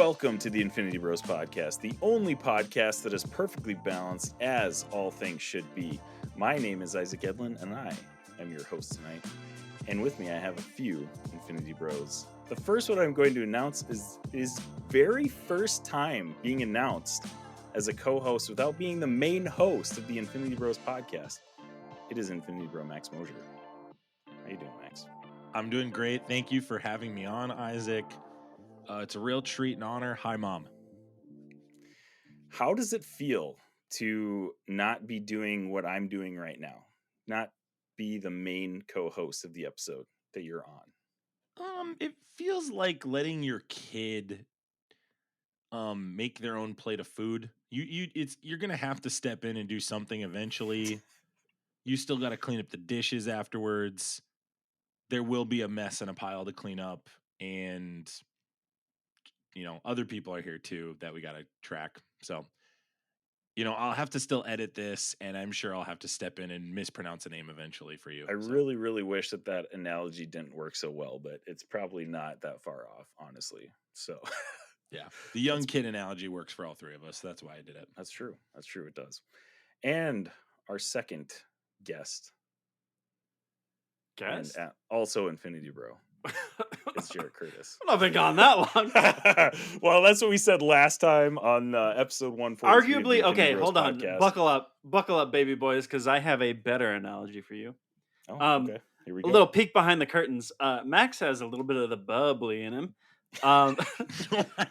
welcome to the Infinity Bros podcast, the only podcast that is perfectly balanced as all things should be. My name is Isaac Edlin, and I am your host tonight. And with me, I have a few Infinity Bros. The first one I'm going to announce is very first time being announced as a co-host without being the main host of the Infinity Bros podcast. It is Infinity Bro Max Jarret. How you doing, Max? I'm doing great. Thank you for having me on, Isaac. It's a real treat and honor. Hi, Mom. How does it feel to not be doing what I'm doing right now? Not be the main co-host of the episode that you're on? It feels like letting your kid make their own plate of food. You're gonna have to step in and do something eventually. You still got to clean up the dishes afterwards. There will be a mess and a pile to clean up, and other people are here too that we got to track. So, I'll have to still edit this, and I'm sure I'll have to step in and mispronounce a name eventually for you. I really, really wish that analogy didn't work so well, but it's probably not that far off, honestly. So, yeah, the young kid analogy works for all three of us. So that's why I did it. That's true. That's true. It does. And our second guest, and also Infinity Bro, is Jarret Curtis. I've not been gone that long. Well, that's what we said last time on episode 143. Arguably, okay, hold on. Buckle up, baby boys, because I have a better analogy for you. Oh, okay. Here we go. A little peek behind the curtains. Max has a little bit of the bubbly in him. I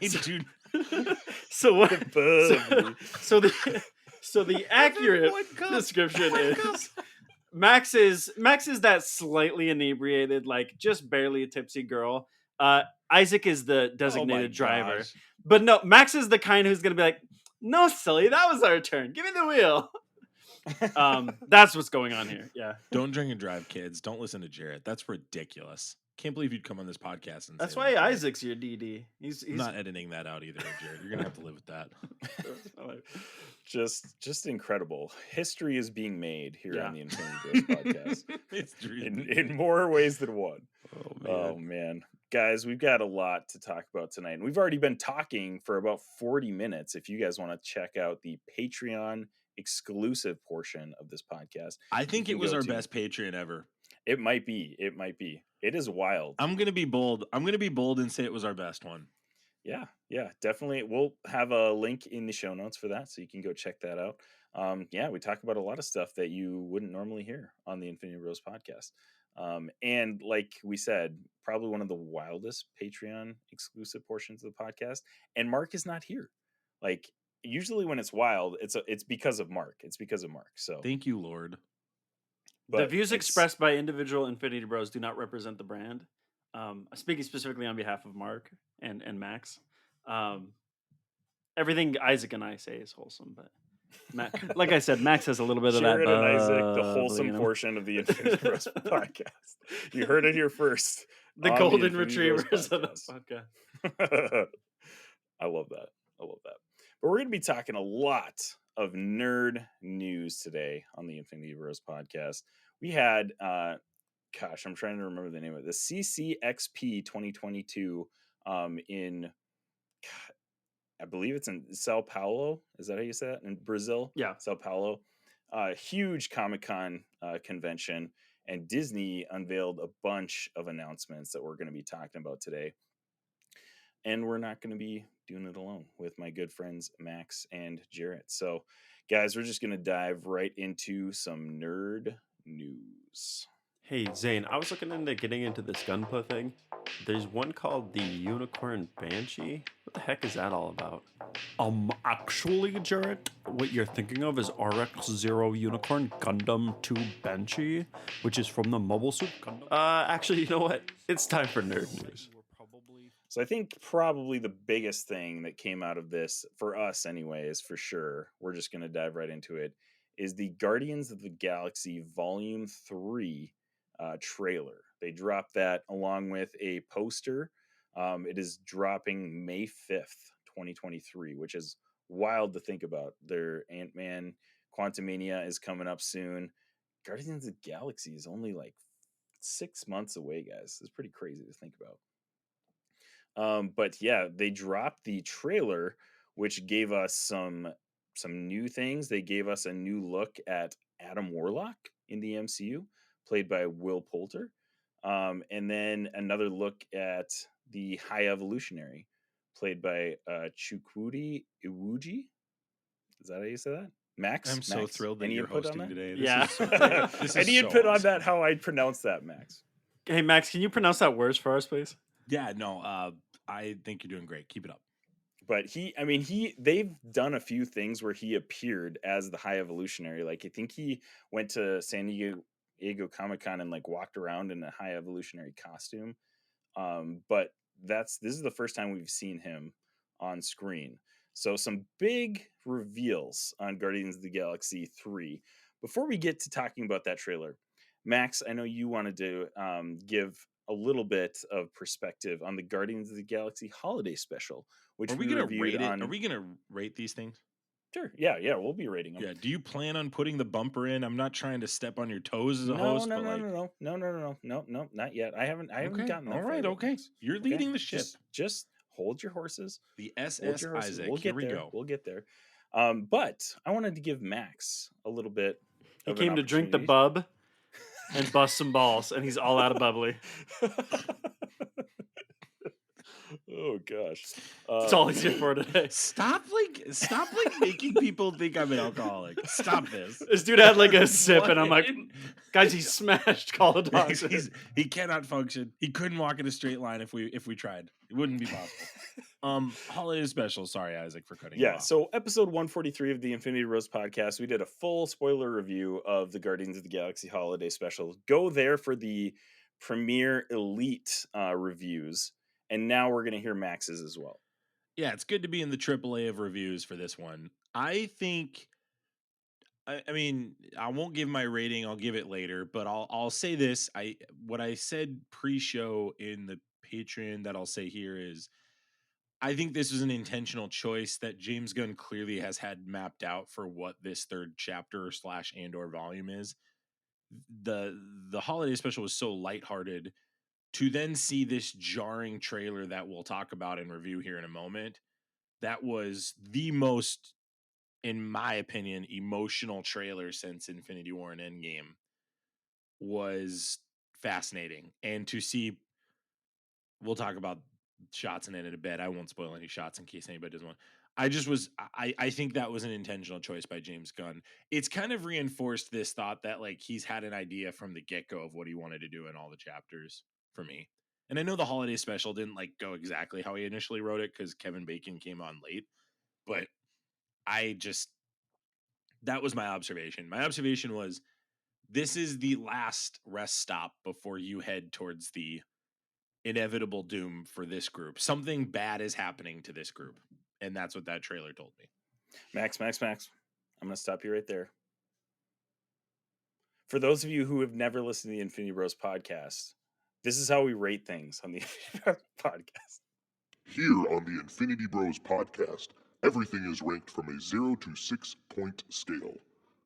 do. So what? So the accurate description is Max is that slightly inebriated, like just barely a tipsy girl. Isaac is the designated driver. Gosh. But no, Max is the kind who's gonna be like, "No, silly, that was our turn. Give me the wheel." That's what's going on here. Yeah. Don't drink and drive, kids. Don't listen to Jarret. That's ridiculous. Can't believe you'd come on this podcast and that's say why that. Isaac's your DD. He's not editing that out either, Jarret. You're gonna have to live with that. Just incredible. History is being made here on the Infinity Bros podcast. in more ways than one. Oh man. Guys, we've got a lot to talk about tonight. And we've already been talking for about 40 minutes. If you guys want to check out the Patreon exclusive portion of this podcast. I think it was our best Patreon ever. It might be. It is wild. I'm going to be bold. And say it was our best one. Yeah, definitely. We'll have a link in the show notes for that, so you can go check that out. We talk about a lot of stuff that you wouldn't normally hear on the Infinity Bros podcast. And like we said, probably one of the wildest Patreon exclusive portions of the podcast. And Mark is not here. Like usually when it's wild, it's because of Mark. So thank you, Lord. But the views expressed by individual Infinity Bros do not represent the brand. Speaking specifically on behalf of Mark and Max. Everything Isaac and I say is wholesome, but like I said, Max has a little bit of that. Jarret and Isaac, the wholesome portion of the Infinity Bros podcast. You heard it here first. The golden retrievers of the podcast. I love that. But we're going to be talking a lot of nerd news today on the Infinity Bros podcast. We had, I'm trying to remember the name of it, the CCXP 2022 in, I believe it's in Sao Paulo. Is that how you say it? In Brazil? Yeah. Sao Paulo. Huge Comic-Con convention. And Disney unveiled a bunch of announcements that we're going to be talking about today. And we're not going to be doing it alone with my good friends Max and Jarret. So, guys, we're just going to dive right into some nerd news. Hey, Zane, I was looking into getting into this Gunpla thing. There's one called the Unicorn Banshee. What the heck is that all about? Actually, Jarret, what you're thinking of is RX-0 Unicorn Gundam 2 Banshee, which is from the Mobile Suit Gundam. Actually, you know what? It's time for nerd news. So I think probably the biggest thing that came out of this, for us anyways, for sure, we're just going to dive right into it, is the Guardians of the Galaxy Volume 3 trailer. They dropped that along with a poster. It is dropping May 5th, 2023, which is wild to think about. Their Ant-Man Quantumania is coming up soon. Guardians of the Galaxy is only like 6 months away, guys. It's pretty crazy to think about. But yeah, they dropped the trailer, which gave us some new things. They gave us a new look at Adam Warlock in the MCU, played by Will Poulter, and then another look at the High Evolutionary, played by Chukwudi Iwuji. Is that how you say that? Max? I'm so thrilled that Any you're input on hosting that? today. This Yeah. is so great. This is Any so input on awesome. that? How I'd pronounce that, Max? Hey, Max, can you pronounce that words for us, please? Yeah, no, I think you're doing great. Keep it up. But they've done a few things where he appeared as the High Evolutionary. Like I think he went to San Diego Comic-Con and like walked around in a High Evolutionary costume. But this is the first time we've seen him on screen. So some big reveals on Guardians of the Galaxy 3. Before we get to talking about that trailer, Max, I know you wanted to give a little bit of perspective on the Guardians of the Galaxy holiday special, which Are we we gonna reviewed rate it? on. Are we gonna rate these things? Sure, yeah, we'll be rating them. Yeah. Do you plan on putting the bumper in? I'm not trying to step on your toes as a No, host, no, but no, like, no, not yet. I haven't okay, gotten that all far right, yet, okay. Max. You're Okay? leading the ship. Just hold your horses. The Hold SS your horses. Isaac. We'll Here get we there. go. We'll get there. But I wanted to give Max a little bit He of an came to drink the opportunity. bub and bust some balls, and he's all out of bubbly. Oh gosh, That's all he's here for today. Stop making people think I'm an alcoholic. Stop this. This dude had like a sip, and I'm like, guys, he smashed Call of Dogs. He cannot function. He couldn't walk in a straight line if we tried. It wouldn't be possible. Holiday special. Sorry, Isaac, for cutting you off. So episode 143 of the Infinity Bros podcast, we did a full spoiler review of the Guardians of the Galaxy holiday special. Go there for the premiere elite reviews, and now we're going to hear Max's as well. Yeah, it's good to be in the AAA of reviews for this one. I think, I mean, I won't give my rating. I'll give it later, but I'll say this. What I said pre-show in the Patreon that I'll say here is, I think this was an intentional choice that James Gunn clearly has had mapped out for what this third chapter / and/or volume is. The holiday special was so lighthearted. To then see this jarring trailer that we'll talk about and review here in a moment, that was the most, in my opinion, emotional trailer since Infinity War and Endgame, was fascinating. And to see, we'll talk about shots in it in a bit. I won't spoil any shots in case anybody doesn't want. I think that was an intentional choice by James Gunn. It's kind of reinforced this thought that like he's had an idea from the get-go of what he wanted to do in all the chapters for me. And I know the holiday special didn't like go exactly how he initially wrote it because Kevin Bacon came on late, but that was my observation. My observation was this is the last rest stop before you head towards the inevitable doom for this group. Something bad is happening to this group. And that's what that trailer told me. Max. I'm going to stop you right there. For those of you who have never listened to the Infinity Bros podcast, this is how we rate things on the Infinity Bros podcast. Here on the Infinity Bros podcast, everything is ranked from a 0 to 6 point scale.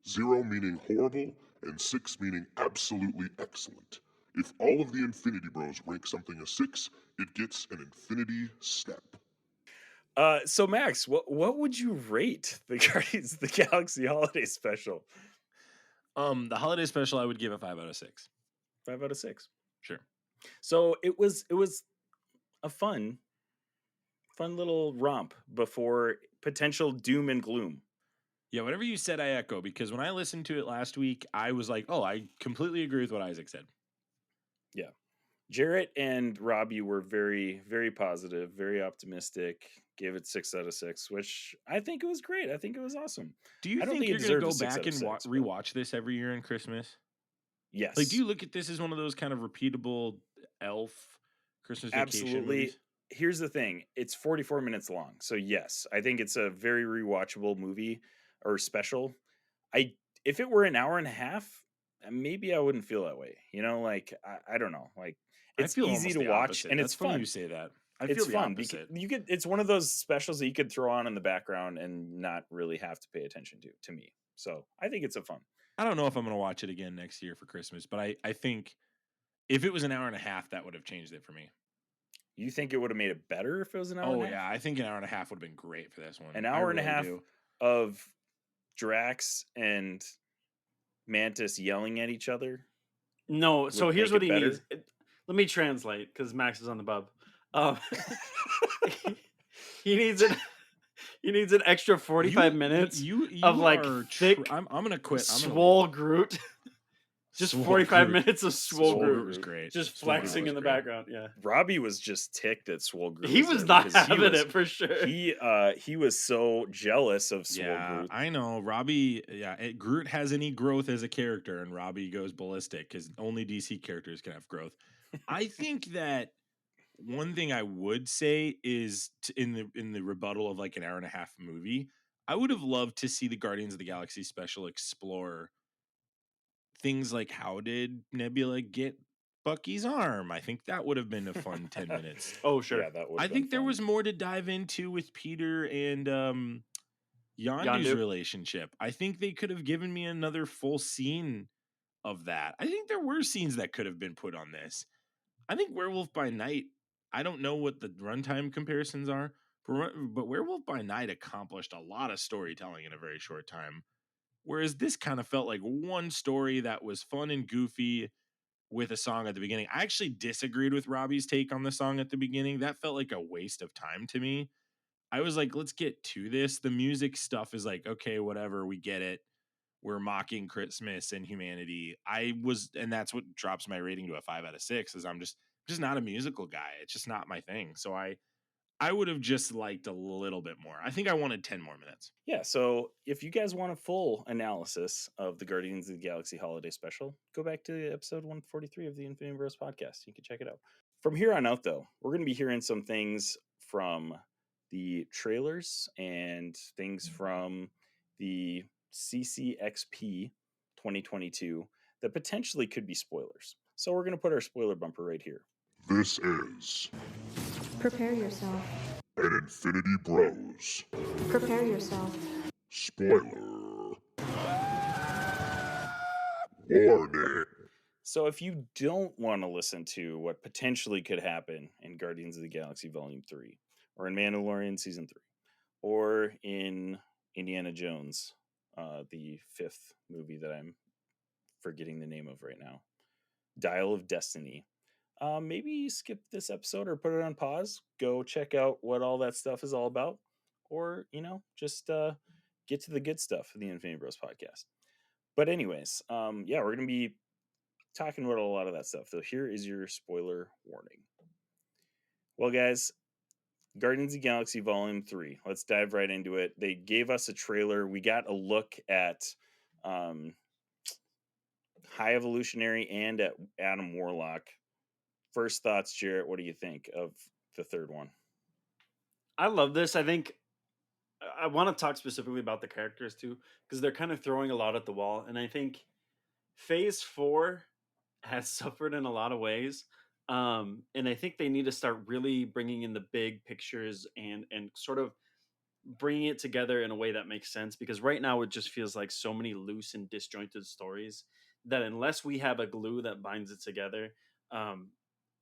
0 meaning horrible, and 6 meaning absolutely excellent. If all of the Infinity Bros rank something a 6, it gets an infinity step. So Max, what would you rate the Guardians of the Galaxy holiday special? The holiday special I would give a 5 out of 6. 5 out of 6. Sure. So it was a fun little romp before potential doom and gloom. Yeah, whatever you said, I echo, because when I listened to it last week, I was like, oh, I completely agree with what Isaac said. Yeah. Jarret and Robbie were very, very positive, very optimistic, gave it 6 out of 6, which I think it was great. I think it was awesome. Do you think you're going to go back and rewatch this every year in Christmas? Yes. Like, do you look at this as one of those kind of repeatable Elf Christmas vacation movies? Here's the thing. It's 44 minutes long. So yes, I think it's a very rewatchable movie or special. If it were an hour and a half, maybe I wouldn't feel that way. You know, like I don't know. Like it's easy to watch and it's fun. You say that. It's fun because it's one of those specials that you could throw on in the background and not really have to pay attention to me. So I think it's a fun. I don't know if I'm going to watch it again next year for Christmas, but I think if it was an hour and a half, that would have changed it for me. You think it would have made it better if it was an hour? Oh and a half? yeah, I think an hour and a half would have been great for this one. An I hour and a really half do. of Drax and Mantis yelling at each other. No, so would here's make what it he needs. better? Let me translate because Max is on the bub. Um, he needs an he needs an extra 45 minutes You of like are thick, I'm gonna quit. swole Groot. Just Swole 45 Groot. minutes of swole Swole Groot. Groot was great. Just Swole Groot flexing was in the great. background. Yeah. Robbie was just ticked that Swole Groot. He was not there because having it for sure. He was so jealous of Swole Yeah, Groot. I know. Robbie, Groot has any growth as a character, and Robbie goes ballistic because only DC characters can have growth. I think that one thing I would say is in the rebuttal of like an hour and a half movie, I would have loved to see the Guardians of the Galaxy special explore things like how did Nebula get Bucky's arm? I think that would have been a fun 10 minutes. Oh, sure. Yeah, that would. I think there was more to dive into with Peter and Yondu's Yondu. relationship. I think they could have given me another full scene of that. I think there were scenes that could have been put on this. I think Werewolf by Night, I don't know what the runtime comparisons are, but Werewolf by Night accomplished a lot of storytelling in a very short time. Whereas this kind of felt like one story that was fun and goofy with a song at the beginning. I actually disagreed with Robbie's take on the song at the beginning. That felt like a waste of time to me. I was like, let's get to this. The music stuff is like, okay, whatever, we get it. We're mocking Christmas and humanity. And that's what drops my rating to a 5 out of 6, is I'm just not a musical guy. It's just not my thing. So I would have just liked a little bit more. I think I wanted 10 more minutes. Yeah, so if you guys want a full analysis of the Guardians of the Galaxy Holiday Special, go back to episode 143 of the Infinity Bros podcast. You can check it out. From here on out, though, we're going to be hearing some things from the trailers and things from the CCXP 2022 that potentially could be spoilers. So we're going to put our spoiler bumper right here. This is Prepare yourself. an Infinity Bros Prepare yourself. spoiler warning. So if you don't want to listen to what potentially could happen in Guardians of the Galaxy Volume 3, or in Mandalorian Season 3, or in Indiana Jones, the 5th movie that I'm forgetting the name of right now, Dial of Destiny, maybe skip this episode or put it on pause. Go check out what all that stuff is all about. Or, just get to the good stuff of the Infinity Bros podcast. But anyways, we're going to be talking about a lot of that stuff. So here is your spoiler warning. Well, guys, Guardians of the Galaxy Volume 3. Let's dive right into it. They gave us a trailer. We got a look at High Evolutionary and at Adam Warlock. First thoughts, Jarret, what do you think of the third one? I love this. I think I want to talk specifically about the characters too, because they're kind of throwing a lot at the wall. And I think Phase 4 has suffered in a lot of ways. And I think they need to start really bringing in the big pictures and sort of bringing it together in a way that makes sense. Because right now it just feels like so many loose and disjointed stories that unless we have a glue that binds it together,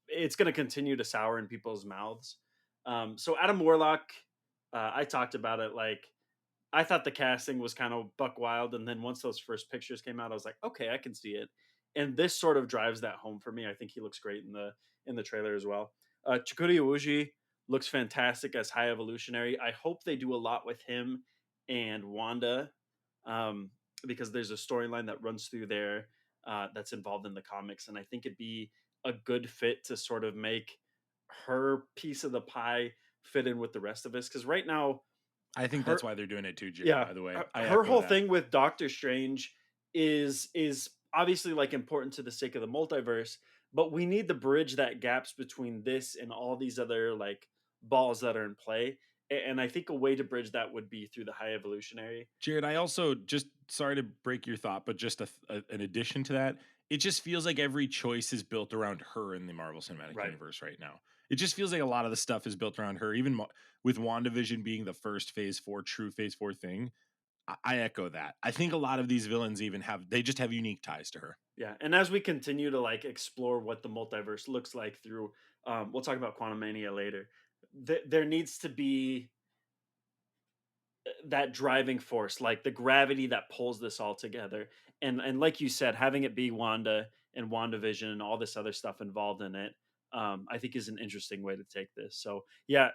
it's going to continue to sour in people's mouths. So Adam Warlock, I talked about it. Like, I thought the casting was kind of buck wild, and then once those first pictures came out, I was like, okay, I can see it. And this sort of drives that home for me. I think he looks great in the trailer as well. Chikuri Iwuji looks fantastic as High Evolutionary. I hope they do a lot with him and Wanda, because there's a storyline that runs through there that's involved in the comics, and I think it'd be a good fit to sort of make her piece of the pie fit in with the rest of us. Because right now, I think that's why they're doing it too, Jim, yeah, by the way. her whole thing with Doctor Strange is obviously like important to the sake of the multiverse, but we need to bridge that gaps between this and all these other like balls that are in play. And I think a way to bridge that would be through the High Evolutionary. Jarret, I also just, sorry to break your thought, but just an addition to that, it just feels like every choice is built around her in the Marvel Cinematic Universe right now. It just feels like a lot of the stuff is built around her, even with WandaVision being the first Phase 4, true Phase 4 thing. I echo that. I think a lot of these villains they just have unique ties to her. Yeah, and as we continue to like explore what the multiverse looks like through, we'll talk about Quantumania later. There needs to be that driving force, like the gravity that pulls this all together. And like you said, having it be Wanda and WandaVision and all this other stuff involved in it, I think is an interesting way to take this. So yeah,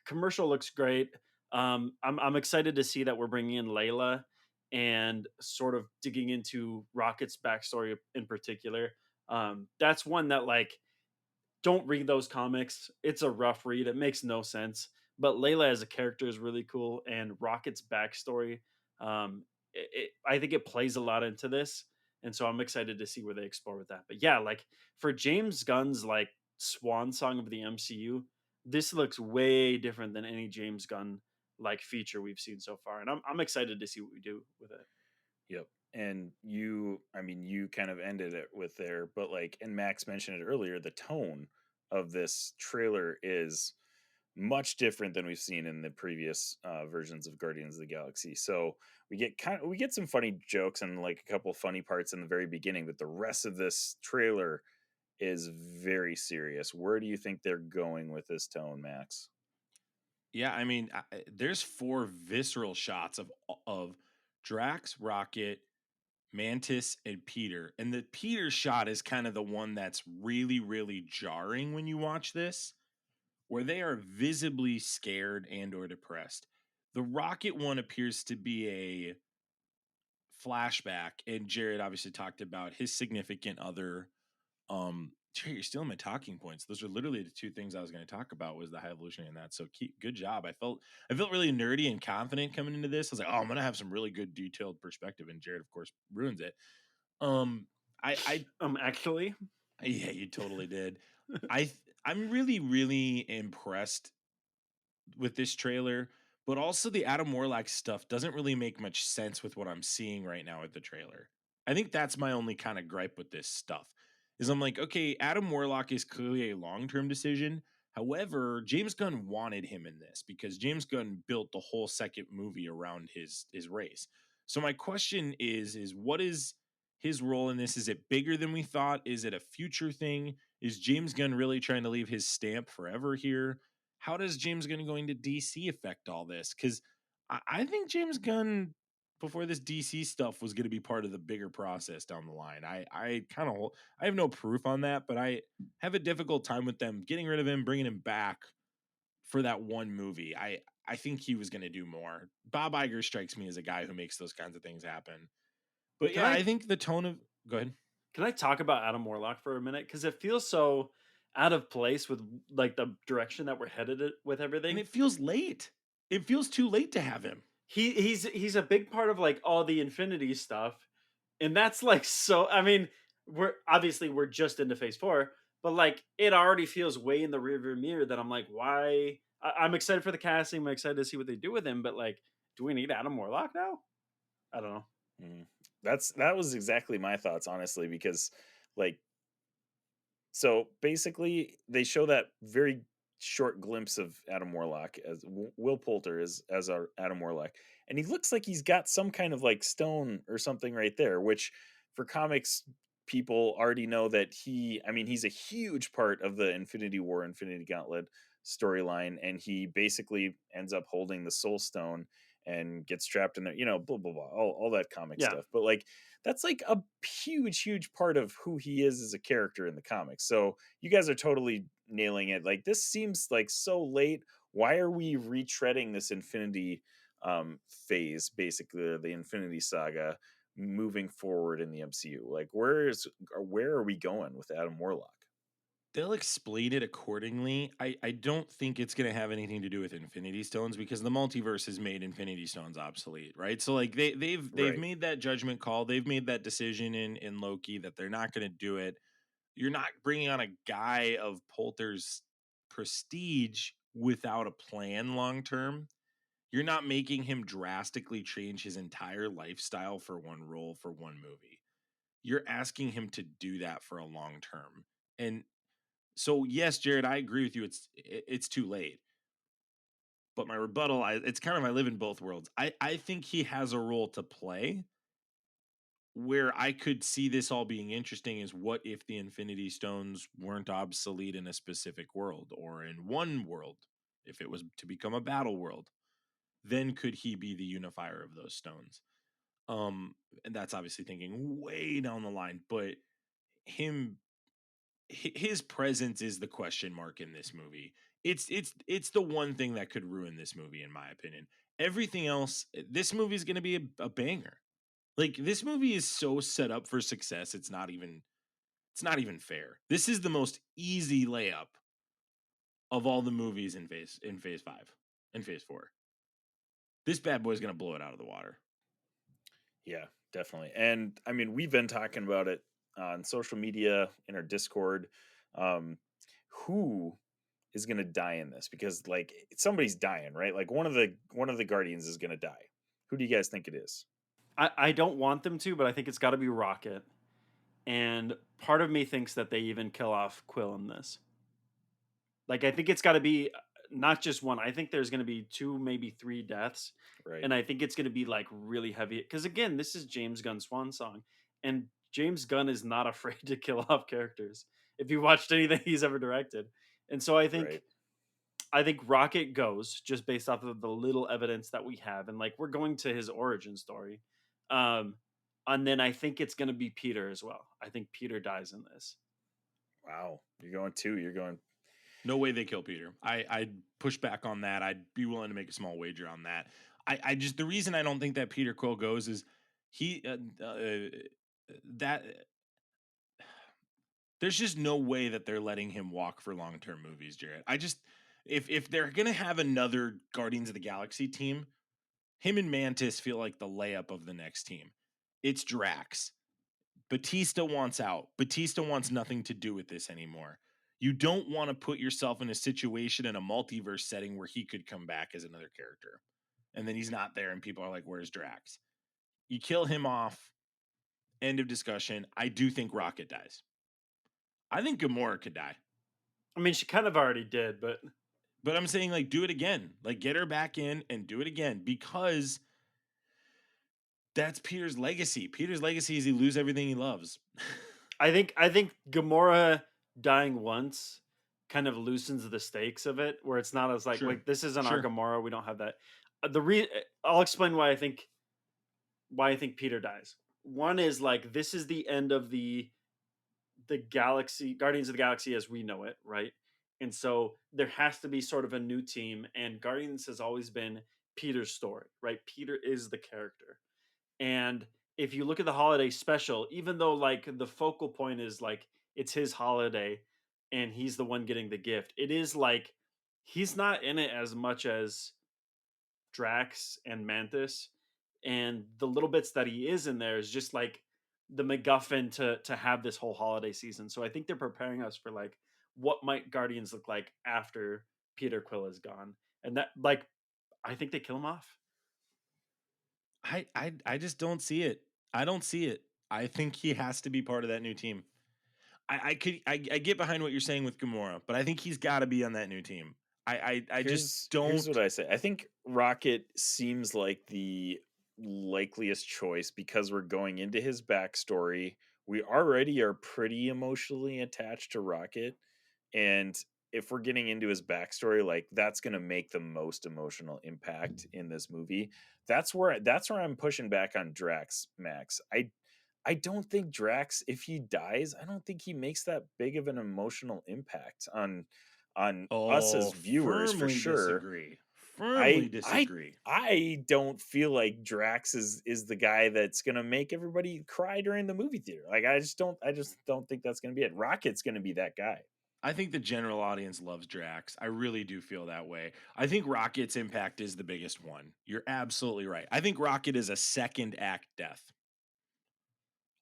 commercial looks great. I'm excited to see that we're bringing in Layla and sort of digging into Rocket's backstory in particular. That's one that like don't read those comics. It's a rough read. It makes no sense. But Layla as a character is really cool, and Rocket's backstory, I think it plays a lot into this, and so I'm excited to see where they explore with that. But yeah, like for James Gunn's like swan song of the MCU, this looks way different than any James Gunn like feature we've seen so far, and I'm excited to see what we do with it. Yep. And you kind of ended it with there, but like, and Max mentioned it earlier, the tone of this trailer is much different than we've seen in the previous versions of Guardians of the Galaxy. So we get some funny jokes and like a couple funny parts in the very beginning, but the rest of this trailer is very serious. Where do you think they're going with this tone, Max? Yeah, I mean, there's 4 visceral shots of Drax, Rocket, Mantis, and Peter. And the Peter shot is kind of the one that's really, really jarring when you watch this, where they are visibly scared and or depressed. The Rocket one appears to be a flashback, and Jarret obviously talked about his significant other. Jarret, you're stealing my talking points. Those are literally the 2 things I was going to talk about was the High Evolutionary and that. So good job. I felt really nerdy and confident coming into this. I was like, oh, I'm gonna have some really good detailed perspective, and Jarret, of course, ruins it. I Actually, yeah, you totally did. I'm really, really impressed with this trailer, but also the Adam Warlock stuff doesn't really make much sense with what I'm seeing right now with the trailer. I think that's my only kind of gripe with this stuff. Is I'm like, okay, Adam Warlock is clearly a long-term decision. However, James Gunn wanted him in this because James Gunn built the whole second movie around his race. So my question is what is his role in this? Is it bigger than we thought? Is it a future thing? Is James Gunn really trying to leave his stamp forever here? How does James Gunn going to DC affect all this? Because I think James Gunn before this DC stuff was going to be part of the bigger process down the line. I have no proof on that, but I have a difficult time with them getting rid of him, bringing him back for that one movie. I think he was going to do more. Bob Iger strikes me as a guy who makes those kinds of things happen. But yeah, I think the tone of go ahead. Can I talk about Adam Warlock for a minute? Because it feels so out of place with like the direction that we're headed with everything. And it feels late. It feels too late to have him. He's a big part of like all the Infinity stuff, and that's like so. I mean, we're just into Phase 4, but like it already feels way in the rearview mirror that I'm like, why? I'm excited for the casting. I'm excited to see what they do with him, but like, do we need Adam Warlock now? I don't know. Mm. That was exactly my thoughts, honestly, because like, so basically they show that very short glimpse of Adam Warlock as Will Poulter as our Adam Warlock, and he looks like he's got some kind of like stone or something right there, which for comics people already know that he's a huge part of the Infinity War, Infinity Gauntlet storyline, and he basically ends up holding the Soul Stone and gets trapped in there, blah blah blah, all that comic stuff. But like that's like a huge part of who he is as a character in the comics. So you guys are totally nailing it. Like this seems like so late. Why are we retreading this Infinity phase, basically the Infinity Saga, moving forward in the MCU? Like where are we going with Adam Warlock? They'll explain it accordingly. I don't think it's going to have anything to do with Infinity Stones because the multiverse has made Infinity Stones obsolete, right? So like they've Right. made that judgment call. They've made that decision in Loki that they're not going to do it. You're not bringing on a guy of Poulter's prestige without a plan long term. You're not making him drastically change his entire lifestyle for one role for one movie. You're asking him to do that for a long term. And so yes, Jarret, I agree with you. It's too late. But my rebuttal, it's kind of I live in both worlds. I think he has a role to play. Where I could see this all being interesting is what if the Infinity Stones weren't obsolete in a specific world or in one world, if it was to become a battle world, then could he be the unifier of those stones? And that's obviously thinking way down the line, but him his presence is the question mark in this movie. It's the one thing that could ruin this movie in my opinion. Everything else, this movie is going to be a banger. Like this movie is so set up for success, it's not even fair. This is the most easy layup of all the movies in phase 5 and phase 4. This bad boy's going to blow it out of the water. Yeah, definitely. And I mean, we've been talking about it on social media, in our Discord. Who is going to die in this? Because like somebody's dying, right? Like one of the Guardians is going to die. Who do you guys think it is? I don't want them to, but I think it's got to be Rocket. And part of me thinks that they even kill off Quill in this. Like, I think it's got to be not just one. I think there's going to be 2, maybe 3 deaths. Right. And I think it's going to be like really heavy. Because again, this is James Gunn's swan song. And James Gunn is not afraid to kill off characters if you watched anything he's ever directed. And so I think. Right. I think Rocket goes just based off of the little evidence that we have, and like we're going to his origin story, and then I think it's going to be Peter as well. I think Peter dies in this. Wow, you're going 2. You're going. No way they kill Peter. I'd push back on that. I'd be willing to make a small wager on that. I just the reason I don't think that Peter Quill goes is he that there's just no way that they're letting him walk for long-term movies, Jarret. I just if they're gonna have another Guardians of the Galaxy team, him and Mantis feel like the layup of the next team. It's Drax. Batista wants out. Batista wants nothing to do with this anymore. You don't want to put yourself in a situation in a multiverse setting where he could come back as another character. And then he's not there and people are like, where's Drax? You kill him off. End of discussion. I do think Rocket dies. I think Gamora could die. I mean, she kind of already did, but I'm saying like do it again. Like get her back in and do it again because that's Peter's legacy. Peter's legacy is he lose everything he loves. I think Gamora dying once kind of loosens the stakes of it, where it's not as like Sure. like this isn't Sure. our Gamora. We don't have that. I'll explain why I think Peter dies. One is like this is the end of the galaxy, Guardians of the Galaxy as we know it, right? And so there has to be sort of a new team, and Guardians has always been Peter's story, right? Peter is the character. And if you look at the holiday special, even though like the focal point is like it's his holiday and he's the one getting the gift, it is like he's not in it as much as Drax and Mantis. And the little bits that he is in there is just like the MacGuffin to have this whole holiday season. So I think they're preparing us for like what might Guardians look like after Peter Quill is gone. And that like I think they kill him off. I just don't see it. I don't see it. I think he has to be part of that new team. I get behind what you're saying with Gamora, but I think he's got to be on that new team. I just don't. Here's what I say. I think Rocket seems like the likeliest choice because we're going into his backstory. We already are pretty emotionally attached to Rocket, and if we're getting into his backstory, like that's going to make the most emotional impact in this movie. That's where I'm pushing back on Drax, Max. I don't think Drax, if he dies, I don't think he makes that big of an emotional impact on us as viewers for sure. Firmly disagree. I don't feel like Drax is the guy that's gonna make everybody cry during the movie theater. Like I just don't think that's gonna be it. Rocket's gonna be that guy. I think the general audience loves Drax. I really do feel that way. I think Rocket's impact is the biggest one. You're absolutely right. I think Rocket is a second act death.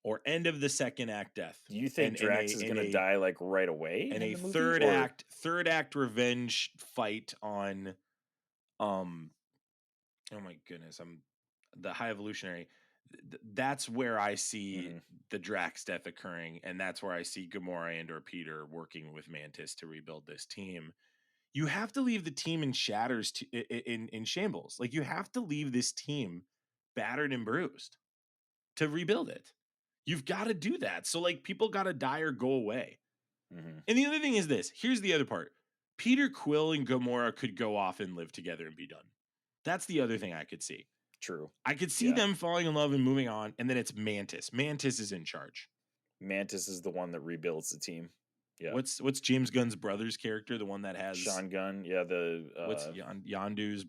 Or end of the second act death. Do you think Drax is going to die like right away? And a third act revenge fight on oh my goodness, the High Evolutionary. That's where I see the Drax death occurring, and that's where I see Gamora and or Peter working with Mantis to rebuild this team. you have to leave the team in shatters in shambles. Like, you have to leave this team battered and bruised to rebuild it. You've got to do that. So, like, people got to die or go away. Mm-hmm. And the other thing is this. Here's the other part. Peter, Quill, and Gamora could go off and live together and be done. That's the other thing I could see. True. I could see them falling in love and moving on, and then it's Mantis. Mantis is in charge. Mantis is the one that rebuilds the team. Yeah. What's James Gunn's brother's character? The one that has Sean Gunn. Yeah. what's Yondu's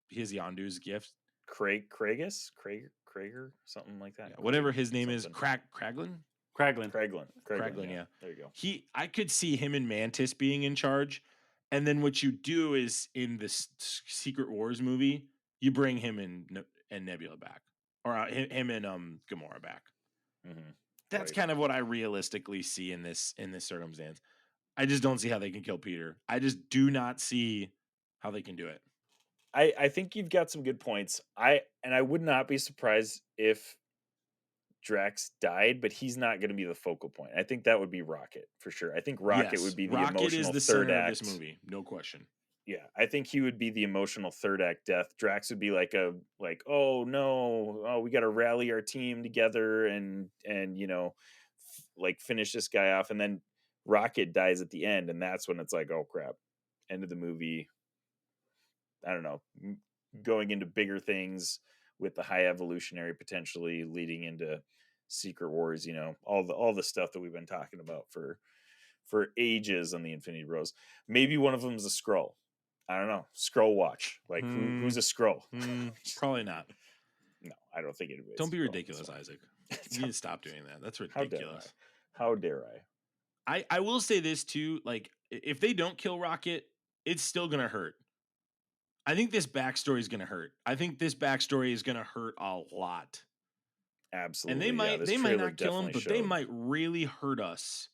his Yondu's gift? Krager, something like that. Yeah, whatever his name is, Kraglin. Kraglin. Yeah. There you go. I could see him and Mantis being in charge, and then what you do is in this Secret Wars movie, you bring him and Nebula back, or him and Gamora back. Mm-hmm. That's kind of what I realistically see in this circumstance. I just don't see how they can kill Peter. I just do not see how they can do it. I think you've got some good points. I would not be surprised if Drax died, but he's not going to be the focal point. I think that would be Rocket for sure. I think Rocket would be the emotional third act of this movie, no question. Yeah, I think he would be the emotional third act death. Drax would be like oh no, oh, we got to rally our team together and like finish this guy off, and then Rocket dies at the end, and that's when it's like, oh crap, end of the movie. I don't know, going into bigger things with the High Evolutionary potentially leading into Secret Wars. All the stuff that we've been talking about for ages on the Infinity Bros. Maybe one of them is a Skrull. I don't know. Skrull watch. Like who's a Skrull? Probably not. No, I don't think it would. Don't be ridiculous, Isaac. You need to stop doing that. That's ridiculous. How dare I? I will say this too. Like, if they don't kill Rocket, it's still gonna hurt. I think this backstory is gonna hurt. I think this backstory is gonna hurt a lot. Absolutely. And they might not kill him, but they might really hurt us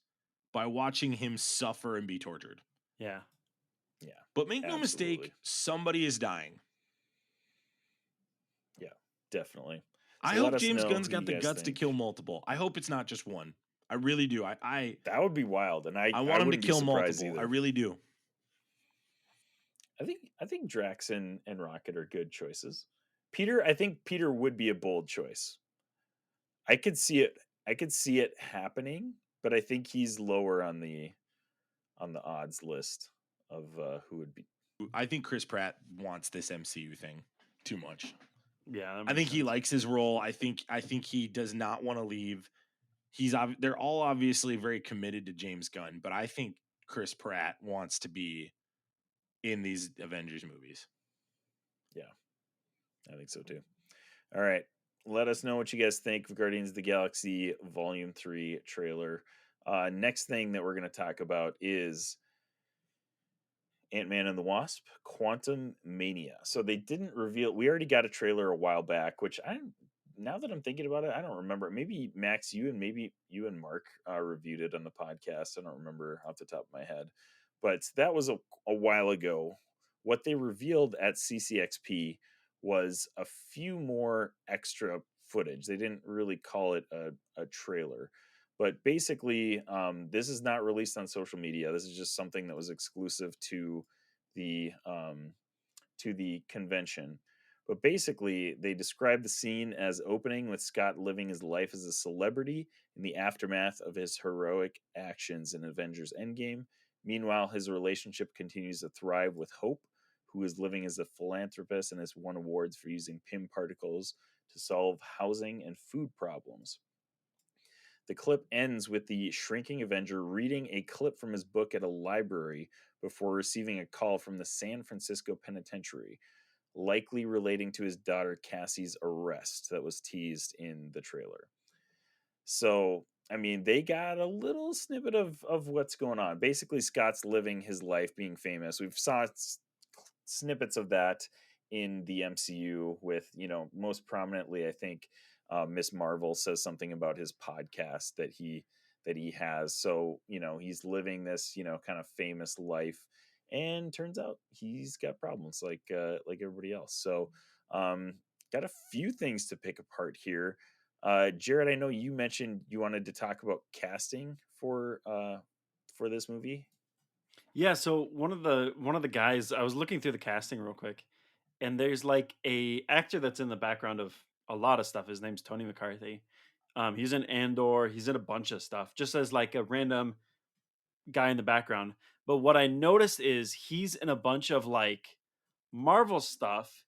by watching him suffer and be tortured. Yeah. Yeah. But make no mistake, somebody is dying. Yeah, definitely. I hope James Gunn's got the guts to kill multiple. I hope it's not just one. I really do. I that would be wild, and I want him to kill multiple. Either. I really do. I think Drax and Rocket are good choices. Peter, I think Peter would be a bold choice. I could see it happening, but I think he's lower on the odds list of who would be. I think Chris Pratt wants this MCU thing too much. Yeah, I think he likes his role. I think he does not want to leave. They're all obviously very committed to James Gunn, but I think Chris Pratt wants to be in these Avengers movies. Yeah, I think so too. All right, let us know what you guys think of Guardians of the Galaxy Volume 3 trailer. Next thing that we're going to talk about is Ant-Man and the Wasp, Quantumania. So they didn't reveal. We already got a trailer a while back, which now that I'm thinking about it, I don't remember. Maybe Max, you and Mark reviewed it on the podcast. I don't remember off the top of my head, but that was a while ago. What they revealed at CCXP was a few more extra footage. They didn't really call it a trailer. But basically, this is not released on social media. This is just something that was exclusive to the convention. But basically, they described the scene as opening with Scott living his life as a celebrity in the aftermath of his heroic actions in Avengers Endgame. Meanwhile, his relationship continues to thrive with Hope, who is living as a philanthropist and has won awards for using PIM particles to solve housing and food problems. The clip ends with the shrinking Avenger reading a clip from his book at a library before receiving a call from the San Francisco penitentiary, likely relating to his daughter Cassie's arrest that was teased in the trailer. So, I mean, they got a little snippet of what's going on. Basically, Scott's living his life being famous. We've saw snippets of that in the MCU with, most prominently, I think, Miss Marvel says something about his podcast that he has. So, he's living this, kind of famous life, and turns out he's got problems like everybody else. So, got a few things to pick apart here. Jarret, I know you mentioned you wanted to talk about casting for this movie. Yeah, so one of the guys, I was looking through the casting real quick, and there's like a actor that's in the background of a lot of stuff. His name's Tony McCarthy. He's in Andor. He's in a bunch of stuff, just as like a random guy in the background. But what I noticed is he's in a bunch of like Marvel stuff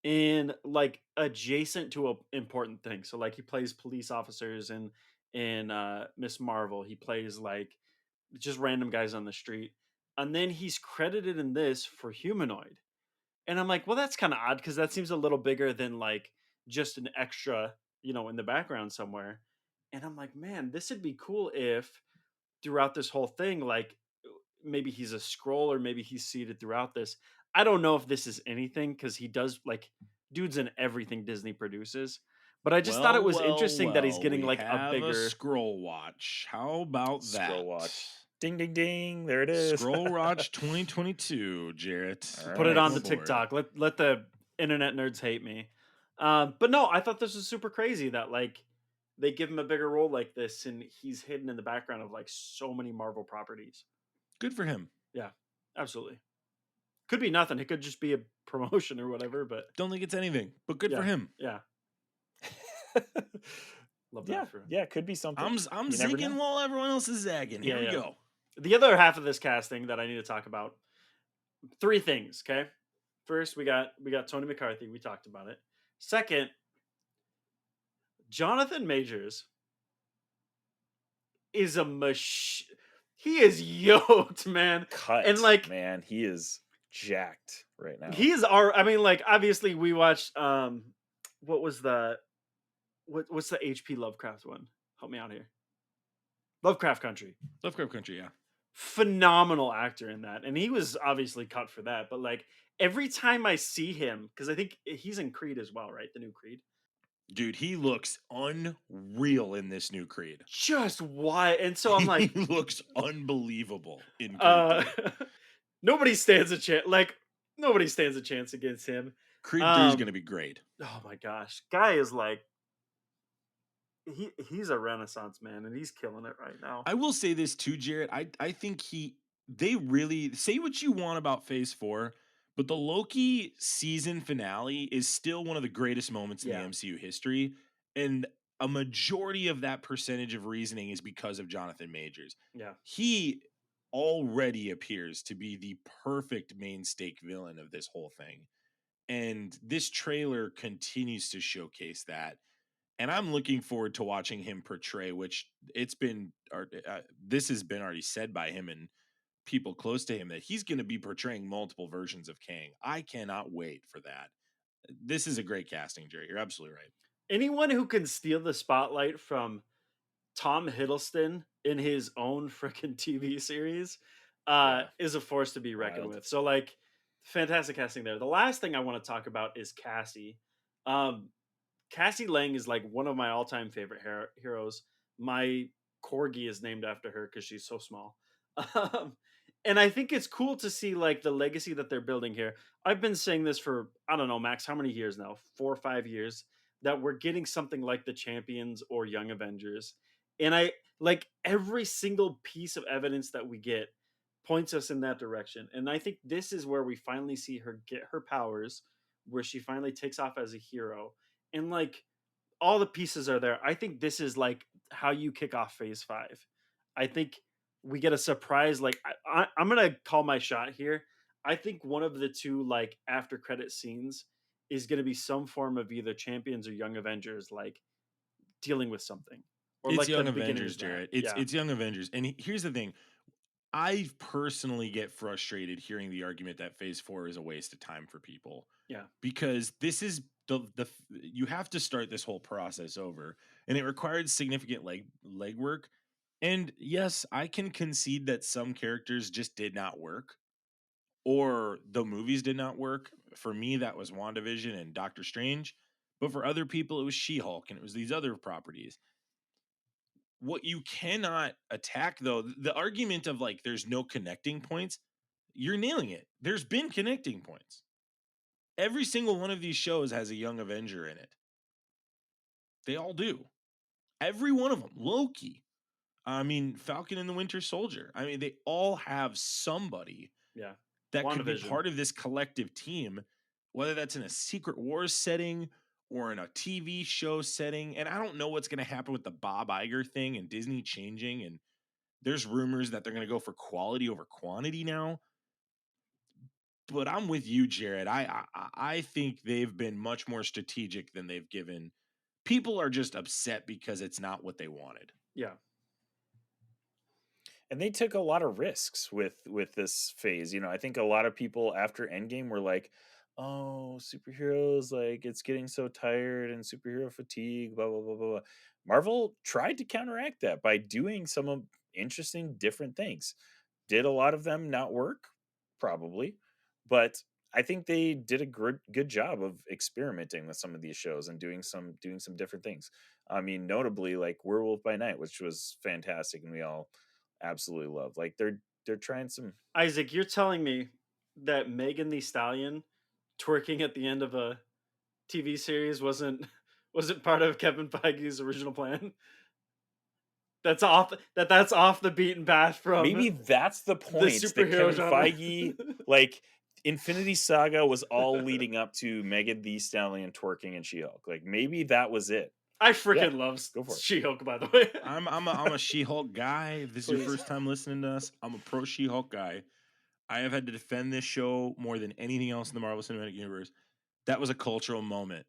in like adjacent to a important thing. So like he plays police officers in Miss Marvel. He plays like just random guys on the street. And then he's credited in this for Humanoid. And I'm like, well, that's kind of odd because that seems a little bigger than like just an extra, in the background somewhere. And I'm like, man, this would be cool if throughout this whole thing, like maybe he's a scroll or maybe he's seated throughout this. I don't know if this is anything because he does like dude's in everything Disney produces. But I just thought it was interesting that he's getting We like a have a bigger scroll watch. How about that? Scroll watch. Ding, ding, ding. There it is. Scroll watch 2022, Jarret. All put it right, on Go the for it. TikTok. Let the internet nerds hate me. But no, I thought this was super crazy that like they give him a bigger role like this and he's hidden in the background of like so many Marvel properties. Good for him. Yeah, absolutely. Could be nothing. It could just be a promotion or whatever, but Don't think it's anything, but good yeah, for him. Yeah. Love that yeah, for him. yeah, could be something. I'm You never zigging know. while everyone else is zagging. Here Yeah, we yeah. go. The other half of this casting that I need to talk about, three things, okay? First, we got Tony McCarthy. We talked about it. Second, Jonathan Majors is a he is yoked, man. Cut. And like man, he is jacked right now. he's our I mean, like obviously we watched what was the what's the HP Lovecraft one? Help me out here. Lovecraft Country. Lovecraft Country, yeah. Phenomenal actor in that. And he was obviously cut for that. But like every time I see him, because I think he's in Creed as well, right? The new Creed. Dude, he looks unreal in this new Creed. Just why? And so I'm like, he looks unbelievable in Creed 3. nobody stands a chance. Like nobody stands a chance against him. Creed 3 is going to be great. Oh my gosh, guy is like, he's a renaissance man, and he's killing it right now. I will say this too, Jarret. I think they really say what you want about Phase 4, but the Loki season finale is still one of the greatest moments in the MCU history, and a majority of that percentage of reasoning is because of Jonathan Majors. Yeah, he already appears to be the perfect main stake villain of this whole thing, and this trailer continues to showcase that. And I'm looking forward to watching him portray, which this has been already said by him and people close to him, that he's going to be portraying multiple versions of Kang. I cannot wait for that. This is a great casting, Jerry. You're absolutely right. Anyone who can steal the spotlight from Tom Hiddleston in his own freaking TV series is a force to be reckoned with. So like, fantastic casting there. The last thing I want to talk about is Cassie. Cassie Lang is like one of my all-time favorite heroes. My corgi is named after her because she's so small. And I think it's cool to see like the legacy that they're building here. I've been saying this for, I don't know, Max, how many years now? 4 or 5 years, that we're getting something like the Champions or Young Avengers. And I like every single piece of evidence that we get points us in that direction. And I think this is where we finally see her get her powers, where she finally takes off as a hero. And like all the pieces are there. I think this is like how you kick off Phase 5. I think we get a surprise. Like I'm gonna call my shot here. I think one of the two like after credit scenes is gonna be some form of either Champions or Young Avengers, like dealing with something. Or It's like Young the beginning Avengers, of that. Jarret. It's Young Avengers. And here's the thing. I personally get frustrated hearing the argument that Phase 4 is a waste of time for people. Yeah. Because this is you have to start this whole process over, and it required significant legwork. And yes, I can concede that some characters just did not work, or the movies did not work. For me, that was WandaVision and Doctor Strange. But for other people, it was She-Hulk and it was these other properties. What you cannot attack, though, the argument of like there's no connecting points, you're nailing it. There's been connecting points. Every single one of these shows has a Young Avenger in it. They all do. Every one of them. Loki. I mean, Falcon and the Winter Soldier. I mean, they all have somebody Yeah. that could be WandaVision. part of this collective team, whether that's in a Secret Wars setting or in a TV show setting. And I don't know what's going to happen with the Bob Iger thing and Disney changing. And there's rumors that they're going to go for quality over quantity now. But I'm with you, Jarret. I think they've been much more strategic than they've given. People are just upset because it's not what they wanted. Yeah. And they took a lot of risks with this phase. You know, I think a lot of people after Endgame were like, "Oh, superheroes, like it's getting so tired and superhero fatigue, blah blah blah blah." Blah." Marvel tried to counteract that by doing some interesting different things. Did a lot of them not work? Probably. But I think they did a good job of experimenting with some of these shows and doing some different things. I mean, notably like Werewolf by Night, which was fantastic and we all absolutely love. Like they're trying some. Isaac, you're telling me that Megan the Stallion twerking at the end of a TV series wasn't part of Kevin Feige's original plan? That's off the beaten path from Maybe that's the point that superhero Kevin genre. Feige, like Infinity Saga was all leading up to Megan the Stallion twerking and She-Hulk. Like maybe that was it. I freaking love go for it. She-Hulk, by the way. I'm a She-Hulk guy. If this is your Please. first time listening to us, I'm a pro She-Hulk guy. I have had to defend this show more than anything else in the Marvel Cinematic Universe. That was a cultural moment.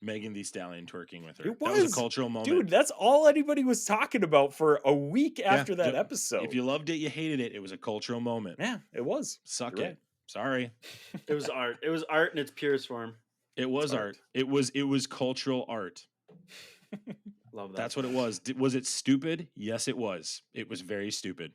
Megan the Stallion twerking with her. It That was a cultural moment. Dude, that's all anybody was talking about for a week after that episode. If you loved it, you hated it. It was a cultural moment. Yeah, it was. Suck You're it. right. Sorry. It was art. It was art in its purest form. It was art. It was cultural art. Love that. That's what it was. Was it stupid? Yes, it was. It was very stupid.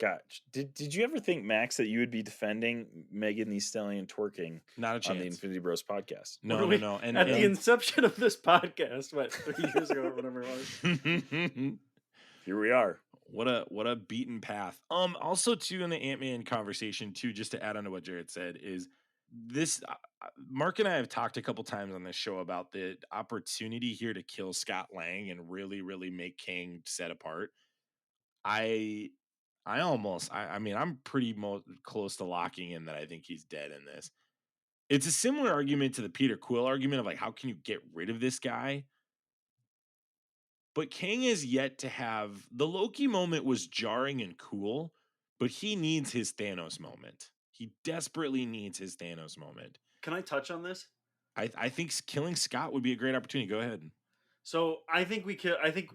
Gosh, did you ever think, Max, that you would be defending Megan the Stallion twerking Not a chance. on the Infinity Bros podcast? No. And the inception of this podcast, what, 3 years ago or whatever it was. Here we are. What a beaten path. Also too in the Ant-Man conversation too, just to add on to what Jarret said, is this Mark and I have talked a couple times on this show about the opportunity here to kill Scott Lang and really, really make Kang set apart. I mean, I'm pretty close to locking in that I think he's dead in this. It's a similar argument to the Peter Quill argument of like, how can you get rid of this guy? But Kang is yet to have the Loki moment was jarring and cool, but he needs his Thanos moment. He desperately needs his Thanos moment. Can I touch on this? I think killing Scott would be a great opportunity. Go ahead. So I think we kill. I think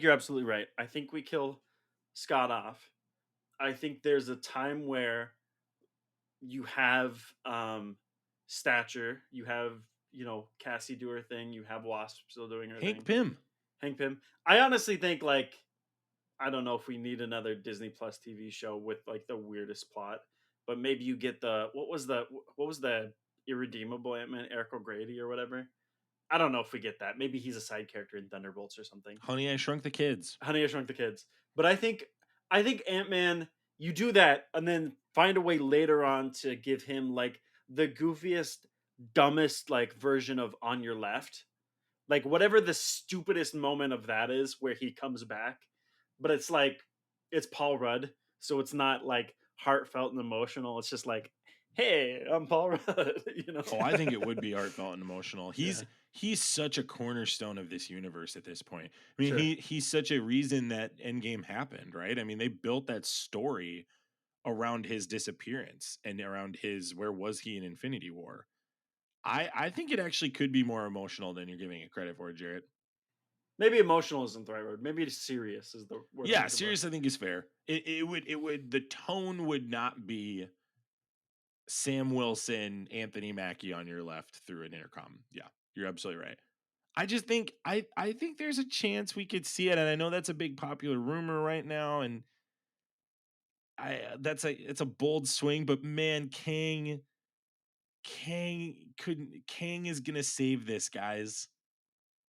you're absolutely right. I think we kill Scott off. I think there's a time where you have Stature, you have Cassie do her thing, you have Wasp still doing her Hank thing. Hank Pym. I honestly think I don't know if we need another Disney Plus TV show with like the weirdest plot, but maybe you get what was the irredeemable Ant-Man, Eric O'Grady or whatever. I don't know if we get that. Maybe he's a side character in Thunderbolts or something. Honey, I Shrunk the Kids. But I think Ant-Man, you do that and then find a way later on to give him like the goofiest, dumbest like version of On Your Left. Like whatever the stupidest moment of that is where he comes back, but it's like it's Paul Rudd, so it's not like heartfelt and emotional. It's just like, hey, I'm Paul Rudd. Oh, I think it would be heartfelt and emotional. He's such a cornerstone of this universe at this point. I mean, Sure. he's such a reason that Endgame happened, right? I mean, they built that story around his disappearance and around where was he in Infinity War. I think it actually could be more emotional than you're giving it credit for, Jarret. Maybe emotional isn't the right word. Maybe serious is the word. Yeah, serious I think is fair. It would the tone would not be Sam Wilson, Anthony Mackie on your left through an intercom. Yeah, you're absolutely right. I just think I think there's a chance we could see it, and I know that's a big popular rumor right now, and it's a bold swing, but man, Kang is gonna save this, guys.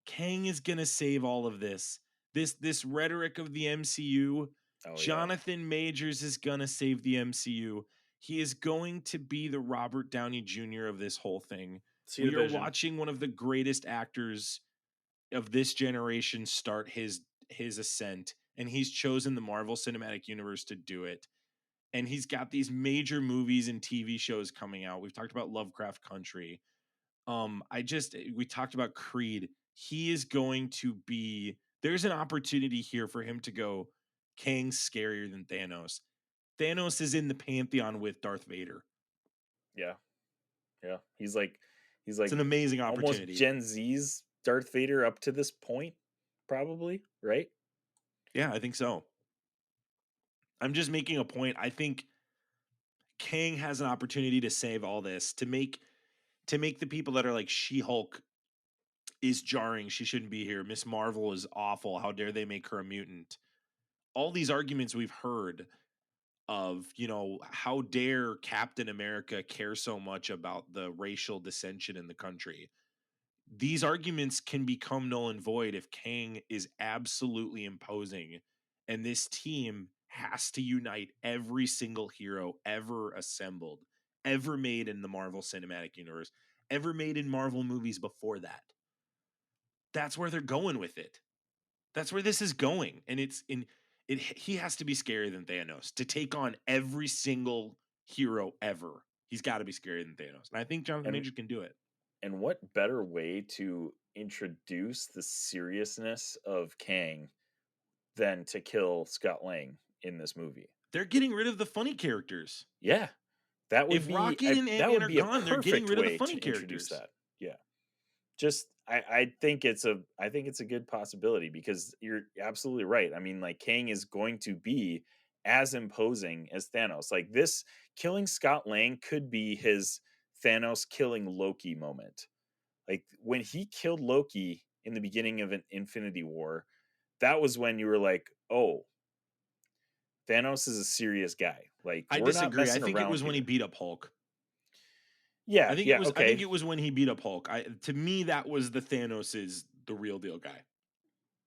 Kang is gonna save all of this. This rhetoric of the MCU. Jonathan Majors is gonna save the MCU. He is going to be the Robert Downey Jr. of this whole thing. We are watching one of the greatest actors of this generation start his ascent. and he's chosen the Marvel Cinematic Universe to do it. And he's got these major movies and TV shows coming out. We've talked about Lovecraft Country. We talked about Creed. He is going to be, there's an opportunity here for him to go, Kang's scarier than Thanos. Thanos is in the pantheon with Darth Vader. Yeah. Yeah. He's like It's an amazing almost opportunity. Gen Z's Darth Vader up to this point, probably, right? Yeah, I think so. I'm just making a point. I think Kang has an opportunity to save all this, to make the people that are like She-Hulk is jarring. She shouldn't be here. Miss Marvel is awful. How dare they make her a mutant? All these arguments we've heard of, how dare Captain America care so much about the racial dissension in the country? These arguments can become null and void if Kang is absolutely imposing, and this team has to unite every single hero ever assembled, ever made in the Marvel Cinematic Universe, ever made in Marvel movies before that. That's where they're going with it. That's where this is going. And he has to be scarier than Thanos to take on every single hero ever. He's got to be scarier than Thanos. And I think Jonathan Majors can do it. And what better way to introduce the seriousness of Kang than to kill Scott Lang in this movie? They're getting rid of the funny characters. Yeah. That would if be Rocket and Ant-Man are gone, they're getting rid of the funny characters. That. Yeah. Just I think it's a good possibility, because you're absolutely right. I mean, like, Kang is going to be as imposing as Thanos. Like, this killing Scott Lang could be his Thanos killing Loki moment. Like, when he killed Loki in the beginning of an Infinity War, that was when you were like, oh, Thanos is a serious guy. Like, I disagree. I think it was when he beat up Hulk. Yeah, I think yeah, it was. okay. I think it was when he beat up Hulk. To me, that was the Thanos is the real deal guy.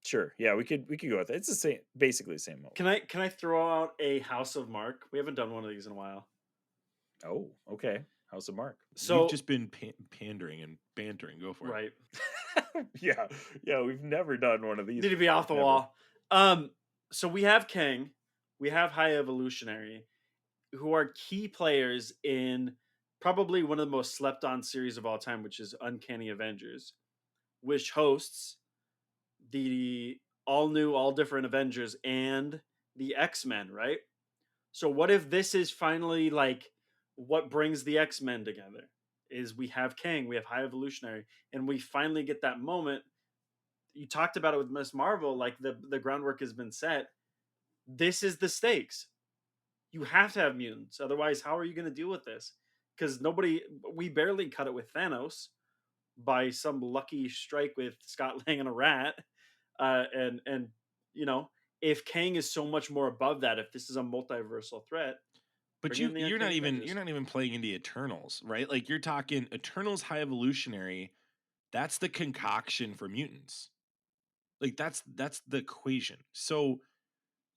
Sure. Yeah, we could go with it. It's the same, basically the same moment. Can I throw out a House of Mark? We haven't done one of these in a while. Oh, okay. House of Mark. So you've just been pandering and bantering. Go for it. Right. Yeah. We've never done one of these. Need to be off the wall. So we have Kang, we have High Evolutionary, who are key players in probably one of the most slept on series of all time, which is Uncanny Avengers, which hosts the all new, all different Avengers and the X-Men, right? So what if this is finally like what brings the X-Men together? Is we have Kang, we have High Evolutionary, and we finally get that moment. You talked about it with Miss Marvel, like the groundwork has been set. This is the stakes. You have to have mutants. Otherwise, how are you going to deal with this? Because we barely cut it with Thanos by some lucky strike with Scott Lang and a rat. And if Kang is so much more above that, if this is a multiversal threat. But you're not even playing into Eternals, right? Like, you're talking Eternals High Evolutionary. That's the concoction for mutants. Like, that's the equation. So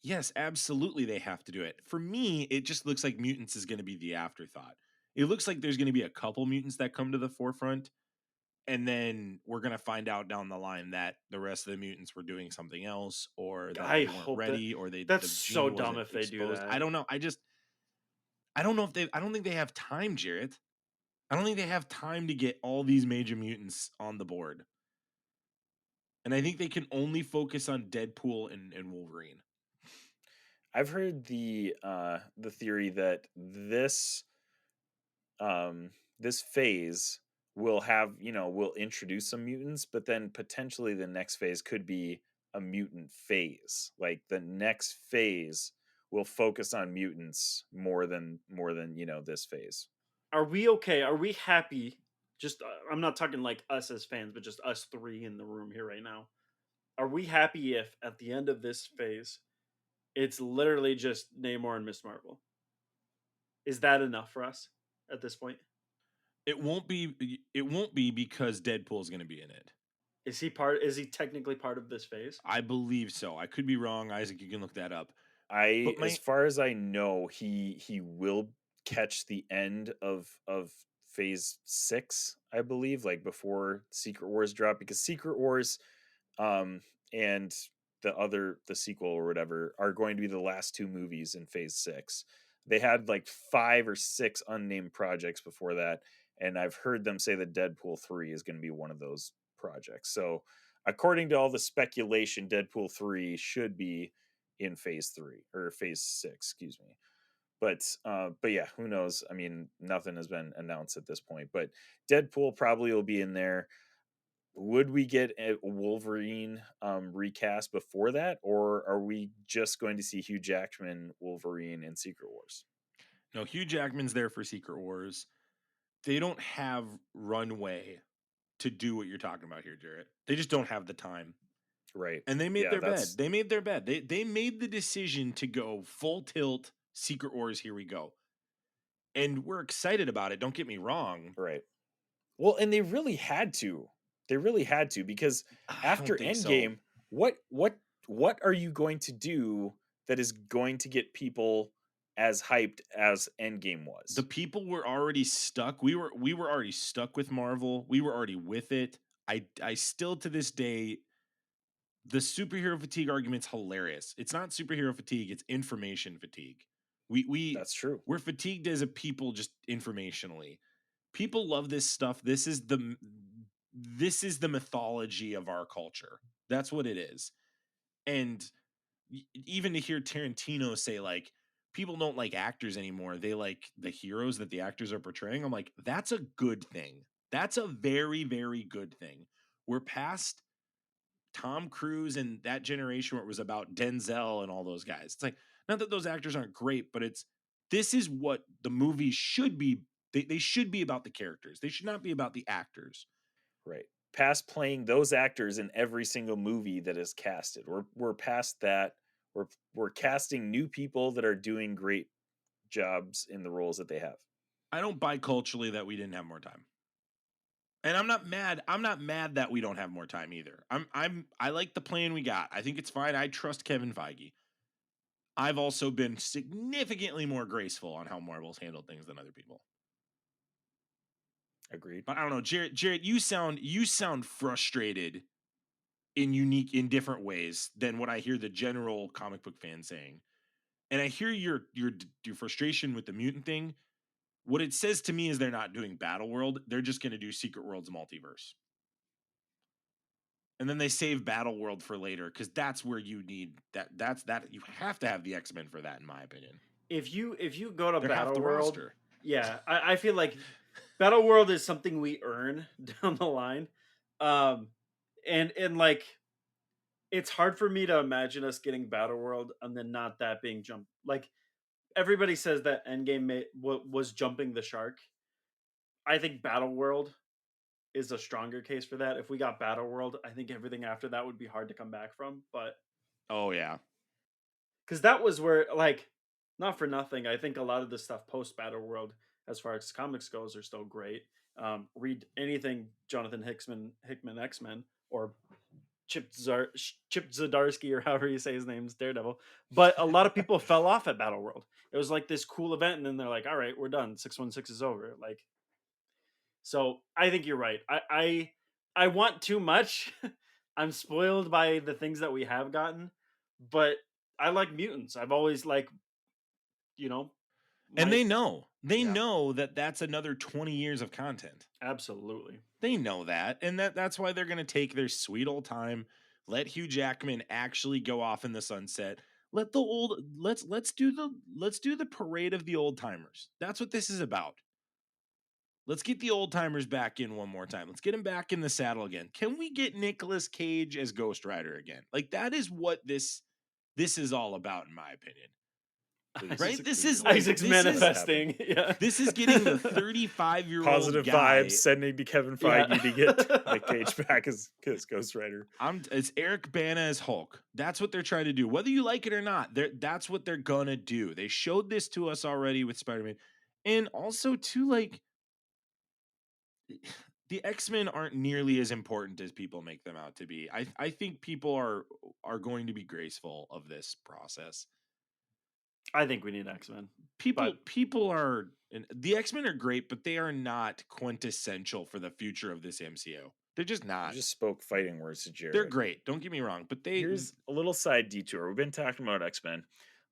yes, absolutely they have to do it. For me, it just looks like mutants is going to be the afterthought. It looks like there's going to be a couple mutants that come to the forefront, and then we're going to find out down the line that the rest of the mutants were doing something else, or that they weren't ready, or that's so dumb if they do that. I don't know. I don't know if I don't think they have time, Jarret. I don't think they have time to get all these major mutants on the board. And I think they can only focus on Deadpool and Wolverine. I've heard the theory that this phase will have, will introduce some mutants, but then potentially the next phase could be a mutant phase. Like, the next phase will focus on mutants more than this phase. Are we okay? Are we happy? Just I'm not talking like us as fans, but just us three in the room here right now. Are we happy if at the end of this phase it's literally just Namor and Miss Marvel? Is that enough for us at this point? It won't be because Deadpool is going to be in it. Is he technically part of this phase? I believe so. I could be wrong, Isaac. You can look that up. As far as I know, he will catch the end of phase 6, I believe, like before Secret Wars drop, because Secret Wars and the sequel or whatever are going to be the last 2 movies in Phase 6. They had like 5 or 6 unnamed projects before that, and I've heard them say that Deadpool 3 is going to be one of those projects. So, according to all the speculation, Deadpool 3 should be in Phase 3 or Phase 6, excuse me. But yeah, who knows? I mean, nothing has been announced at this point, but Deadpool probably will be in there. Would we get a Wolverine recast before that, or are we just going to see Hugh Jackman Wolverine in Secret Wars? No, Hugh Jackman's there for Secret Wars. They don't have runway to do what you're talking about here, Jarret. They just don't have the time. Right. And they made their bed. They made their bed. They made the decision to go full tilt Secret Wars, here we go. And we're excited about it, don't get me wrong. Right. Well, and they really had to. They really had to, because after Endgame, what are you going to do that is going to get people as hyped as Endgame was? The people were already stuck. We were already stuck with Marvel. We were already with it. I still to this day, the superhero fatigue argument's hilarious. It's not superhero fatigue, it's information fatigue. That's true. We're fatigued as a people just informationally. People love this stuff. This is the mythology of our culture. That's what it is. And even to hear Tarantino say, like, people don't like actors anymore, they like the heroes that the actors are portraying. I'm like, that's a good thing. That's a very, very good thing. We're past Tom Cruise and that generation where it was about Denzel and all those guys. It's like, not that those actors aren't great, but this is what the movies should be. They should be about the characters. They should not be about the actors. Right. Past playing those actors in every single movie that is casted. We're past that. We're casting new people that are doing great jobs in the roles that they have. I don't buy culturally that we didn't have more time. And I'm not mad. I'm not mad that we don't have more time either. I like the plan we got. I think it's fine. I trust Kevin Feige. I've also been significantly more graceful on how Marvel's handled things than other people. Agreed. But I don't know, Jarret, you sound frustrated in different ways than what I hear the general comic book fan saying. And I hear your frustration with the mutant thing. What it says to me is they're not doing Battle World. They're just going to do Secret World's multiverse. And then they save Battle World for later, because that's where you need that. You have to have the X-Men for that, in my opinion. If you go to They're Battle World, roster. Yeah, I feel like Battle World is something we earn down the line, and like, it's hard for me to imagine us getting Battle World and then not that being jumped. Like, everybody says that Endgame was jumping the shark. I think Battle World is a stronger case for that. If we got Battle World, I think everything after that would be hard to come back from. But oh yeah, because that was where, like, not for nothing, I think a lot of the stuff post Battle World, as far as comics goes, are still great. Read anything Jonathan Hickman X-Men, or Chip Zdarsky, or however you say his name's Daredevil. But a lot of people fell off at Battle World. It was like this cool event, and then they're like, all right, we're done. 616 is over. Like, so I think you're right. I want too much. I'm spoiled by the things that we have gotten, but I like mutants. I've always and they know that that's another 20 years of content. Absolutely, they know that, and that's why they're going to take their sweet old time. Let Hugh Jackman actually go off in the sunset. Let's do the parade of the old timers. That's what this is about. Let's get the old timers back in one more time. Let's get him back in the saddle again. Can we get Nicolas Cage as Ghost Rider again? Like, that is what this is all about, in my opinion. Right? This is like, Isaac's manifesting. Yeah. This is getting the 35-year-old positive guy, vibes sending to Kevin Feige to get Nick Cage back as Ghost Rider. It's Eric Bana as Hulk. That's what they're trying to do. Whether you like it or not, that's what they're gonna do. They showed this to us already with Spider-Man. And also, too, like, the X-Men aren't nearly as important as people make them out to be. I think people are going to be graceful of this process. I think we need X-Men. People are, the X-Men are great, but they are not quintessential for the future of this MCU. They're just You not. just spoke fighting words to Jared. They're great. Don't get me wrong, but Here's a little side detour. We've been talking about X-Men.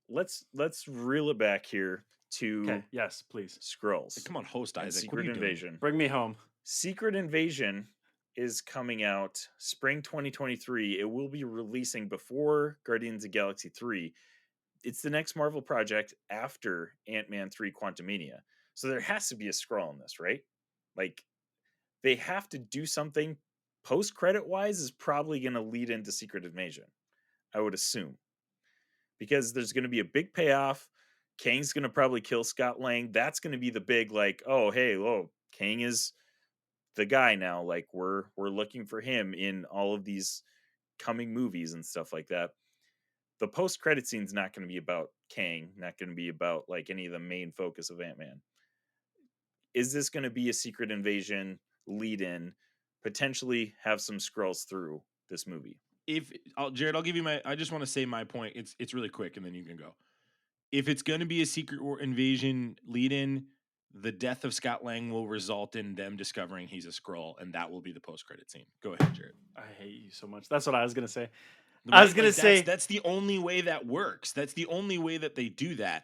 Let's reel it back here to Okay. Yes, please. Skrulls come on, host and Isaac. What Secret are you doing? Invasion. Bring me home. Secret Invasion is coming out spring 2023. It will be releasing before Guardians of the Galaxy 3. It's the next Marvel project after Ant-Man 3 Quantumania. So there has to be a Skrull in this, right? Like, they have to do something post-credit wise is probably going to lead into Secret Invasion, I would assume. Because there's going to be a big payoff. Kang's going to probably kill Scott Lang. That's going to be the big, like, oh, hey, Kang is the guy now. Like, we're looking for him in all of these coming movies and stuff like that. The post-credit scene's not going to be about Kang, not going to be about like any of the main focus of Ant-Man. Is this going to be a Secret Invasion lead-in? Potentially have some Skrulls through this movie. Jared, I'll give you I just want to say my point. It's really quick, and then you can go. If it's going to be a Secret Invasion lead-in, the death of Scott Lang will result in them discovering he's a Skrull, and that will be the post-credit scene. Go ahead, Jared. I hate you so much. That's what I was gonna say. I was gonna say that's the only way that works. That's the only way that they do that.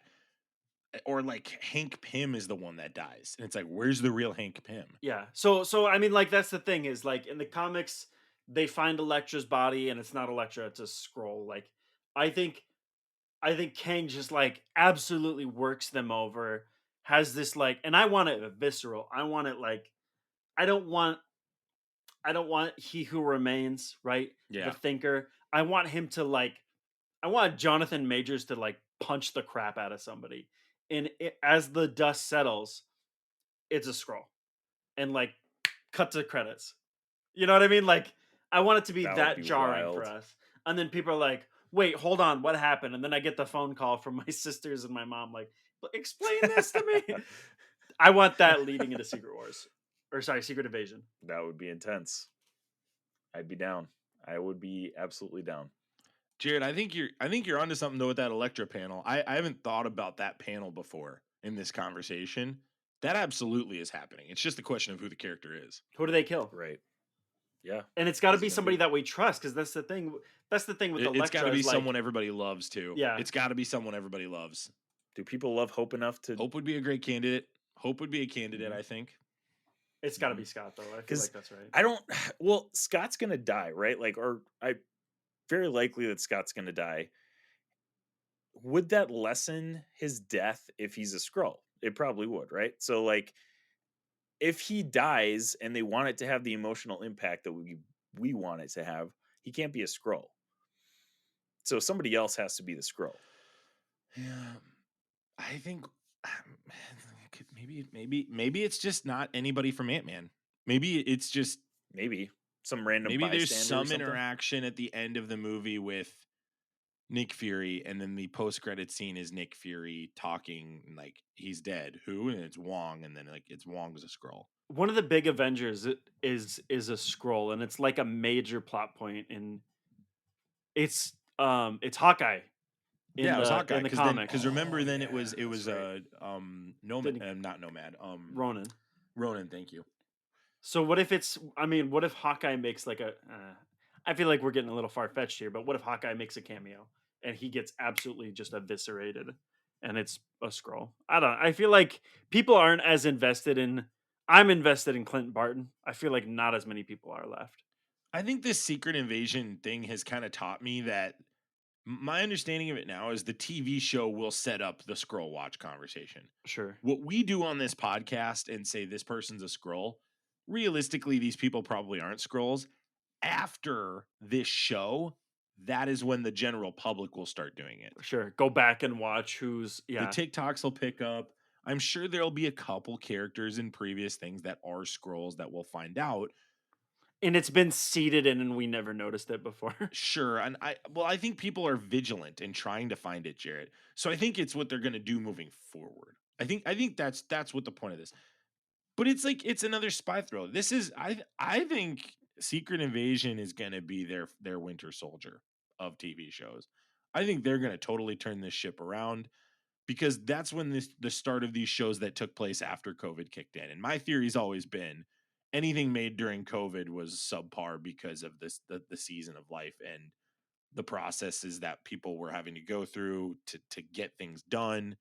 Or like Hank Pym is the one that dies, and it's like, where's the real Hank Pym? Yeah. So I mean, like, that's the thing is, like, in the comics, they find Elektra's body, and it's not Elektra, it's a Skrull. Like, I think Kang just like absolutely works them over. Has this like, and I want it visceral. I want it like, I don't want He Who Remains, right? Yeah. The Thinker. I want him to like, I want Jonathan Majors to like punch the crap out of somebody. And as the dust settles, it's a Skrull. And like, cut to credits. You know what I mean? Like, I want it to be That would that be jarring wild. for us. And then people are like, wait, hold on, what happened? And then I get the phone call from my sisters and my mom, like, explain this to me. I want that leading into Secret Wars. Or sorry, Secret Invasion. That would be intense. I'd be down. I would be absolutely down. Jared, I think you're onto something though with that Elektra panel. I haven't thought about that panel before in this conversation. That absolutely is happening. It's just a question of who the character is. Who do they kill? Right. Yeah. And it's got to It's be gonna somebody be- that we trust, because that's the thing. That's the thing with Elektra. It's got to be is, like, someone everybody loves too. Yeah. It's got to be someone everybody loves. Do people love Hope enough to? Hope would be a great candidate. Hope would be a candidate, I think. It's got to be Scott, though. I feel 'Cause like that's right. I don't. Well, Scott's gonna die, right? Like, very likely that Scott's gonna die. Would that lessen his death if he's a Skrull? It probably would, right? So, like, if he dies and they want it to have the emotional impact that we want it to have, he can't be a Skrull. So somebody else has to be the Skrull. Yeah, I think maybe it's just not anybody from Ant-Man. Maybe it's just Maybe some random. maybe there's bystander or some something. interaction at the end of the movie with Nick Fury, and then the post-credit scene is Nick Fury talking like he's dead. Who? And it's Wong, and then like it's Wong's a Skrull. One of the big Avengers is a Skrull, and it's like a major plot point in. It's Hawkeye. It was Hawkeye in the because comics. because remember then yeah, it was that's right. Nomad, not Nomad, Ronan. Ronan. Thank you. So what if it's? I mean, what if Hawkeye makes like a? I feel like we're getting a little far fetched here, but what if Hawkeye makes a cameo and he gets absolutely just eviscerated, and it's a Skrull? I don't. I feel like people aren't as invested in. I'm invested in Clint Barton. I feel like not as many people are left. I think this Secret Invasion thing has kind of taught me that my understanding of it now is the TV show will set up the Skrull watch conversation. Sure. What we do on this podcast and say this person's a Skrull, realistically, these people probably aren't Skrulls. After this show, that is when the general public will start doing it. Sure. Go back and watch who's The TikToks will pick up. I'm sure there'll be a couple characters in previous things that are Skrulls that we'll find out. And it's been seeded in, and we never noticed it before. Sure, and I think people are vigilant in trying to find it, Jarrett. So I think it's what they're going to do moving forward. I think that's what the point of this. But it's like it's another spy thriller. This is I think Secret Invasion is going to be their Winter Soldier of TV shows. I think they're going to totally turn this ship around because that's when the start of these shows that took place after COVID kicked in. And my theory's always been anything made during COVID was subpar because of the season of life and the processes that people were having to go through to get things done,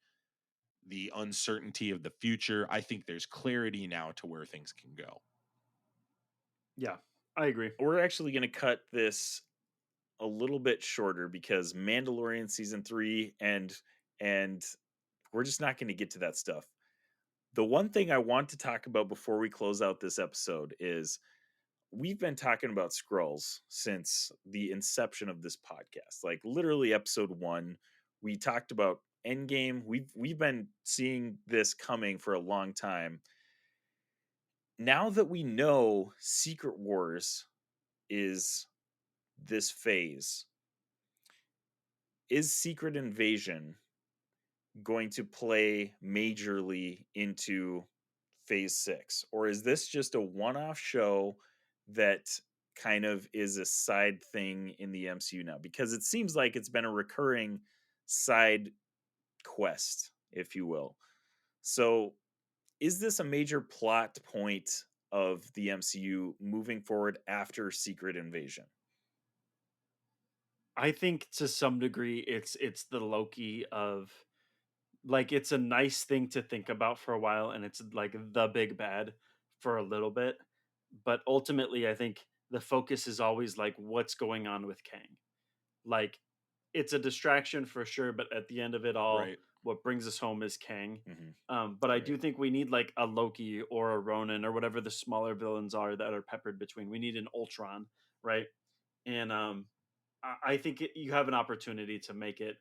the uncertainty of the future. I think there's clarity now to where things can go. Yeah, I agree. We're actually going to cut this a little bit shorter because Mandalorian season 3 and we're just not going to get to that stuff. The one thing I want to talk about before we close out this episode is we've been talking about Skrulls since the inception of this podcast. Like literally episode 1, we talked about Endgame. We've been seeing this coming for a long time. Now that we know Secret Wars is this phase, is Secret Invasion going to play majorly into phase 6, or is this just a one-off show that kind of is a side thing in the MCU now? Because it seems like it's been a recurring side quest, if you will. So is this a major plot point of the MCU moving forward after Secret Invasion? I think to some degree it's the Loki of, like, it's a nice thing to think about for a while, and it's like the big bad for a little bit, but ultimately I think the focus is always like what's going on with Kang. Like, it's a distraction for sure, but at the end of it all, Right. what brings us home is Kang. Mm-hmm. But I Right. do think we need like a Loki or a Ronan or whatever the smaller villains are that are peppered between. We need an Ultron, right? And I think you have an opportunity to make it